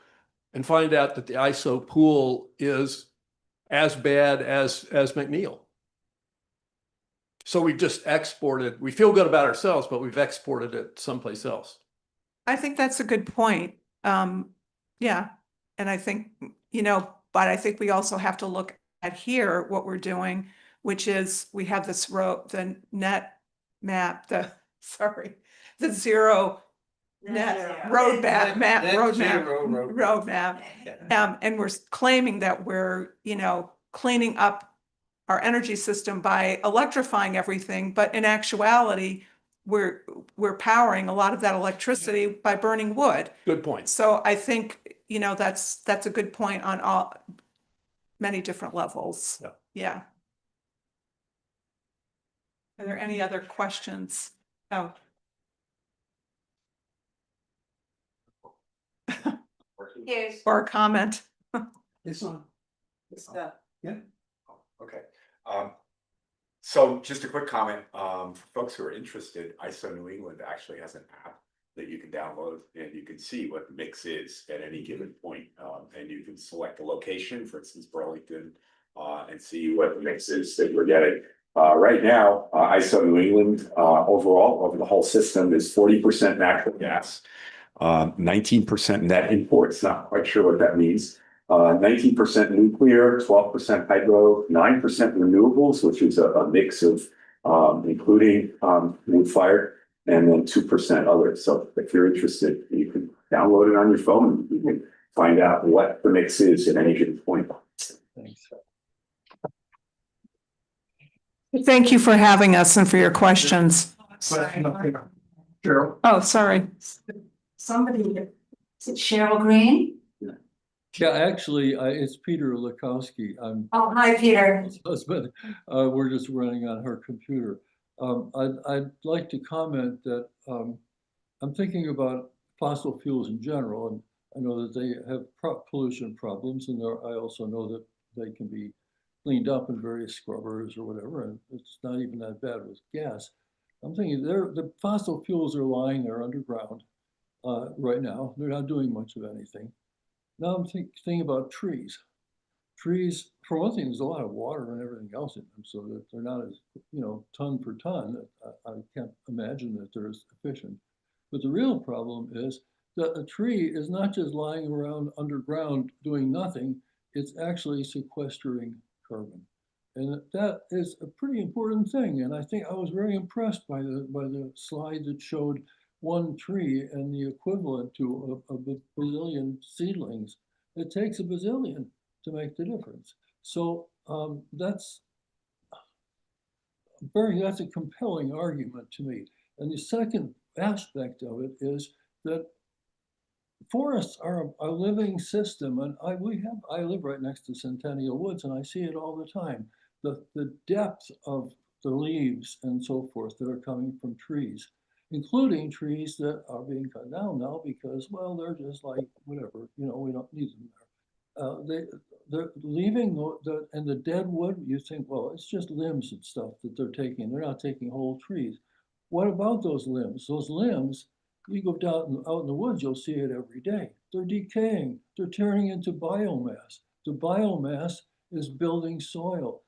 and find out that the ISO pool is as bad as McNeil. So we've just exported, we feel good about ourselves, but we've exported it someplace else. I think that's a good point. Yeah. And I think, but I think we also have to look at here what we're doing, which is we have this the net map, the zero net roadmap. And we're claiming that we're, cleaning up our energy system by electrifying everything. But in actuality, we're powering a lot of that electricity by burning wood. Good point. So I think, that's a good point on many different levels. Yeah. Are there any other questions? Oh. Or a comment? It's on. Yeah. Okay. So just a quick comment, for folks who are interested, ISO New England actually has an app that you can download, and you can see what the mix is at any given point. And you can select a location, for instance, Burlington, and see what the mix is that we're getting. Right now, ISO New England overall over the whole system is 40% natural gas, 19% net imports, not quite sure what that means. 19% nuclear, 12% hydro, 9% renewables, which is a mix of including wood-fired, and then 2% others. So if you're interested, you can download it on your phone. You can find out what the mix is at any given point. Thanks. Thank you for having us and for your questions. Cheryl. Oh, sorry. Somebody, is it Cheryl Green? Yeah, actually, it's Peter Lukowski. Oh, hi, Peter. Husband. We're just running on her computer. I'd like to comment that I'm thinking about fossil fuels in general, and I know that they have pollution problems, and I also know that they can be cleaned up in various scrubbers or whatever, and it's not even that bad with gas. I'm thinking the fossil fuels are lying there underground right now. They're not doing much of anything. Now I'm thinking about trees. Trees, for one thing, there's a lot of water and everything else in them, so that they're not as, ton for ton. I can't imagine that they're as efficient. But the real problem is that a tree is not just lying around underground doing nothing, it's actually sequestering carbon. And that is a pretty important thing. And I think I was very impressed by the slide that showed one tree and the equivalent to a bazillion seedlings. It takes a bazillion to make the difference. So that's a compelling argument to me. And the second aspect of it is that forests are a living system, and I live right next to Centennial Woods, and I see it all the time. The depth of the leaves and so forth that are coming from trees, including trees that are being cut down now because, well, they're just like whatever, we don't need them there. They're leaving the dead wood. You think, well, it's just limbs and stuff that they're taking. They're not taking whole trees. What about those limbs? Those limbs, you go down out in the woods, you'll see it every day. They're decaying. They're turning into biomass. The biomass is building soil.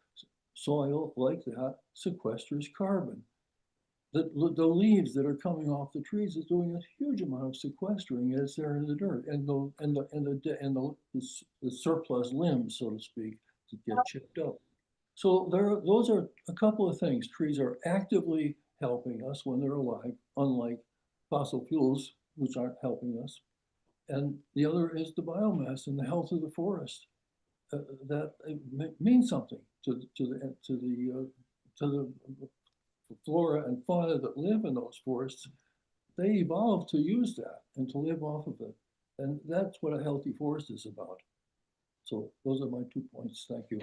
Soil like that sequesters carbon. The leaves that are coming off the trees is doing a huge amount of sequestering as they're in the dirt, and the surplus limbs, so to speak, to get chipped up. So those are a couple of things. Trees are actively helping us when they're alive, unlike fossil fuels, which aren't helping us. And the other is the biomass and the health of the forest. That means something to the flora and fauna that live in those forests. They evolved to use that and to live off of it. And that's what a healthy forest is about. So those are my 2 points. Thank you.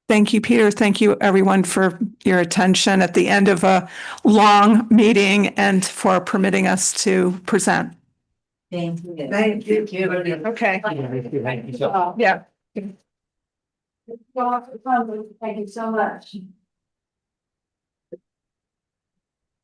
Thank you, Peter. Thank you, everyone, for your attention at the end of a long meeting and for permitting us to present. Thank you. Okay. Thank you. Yeah. Thank you so much.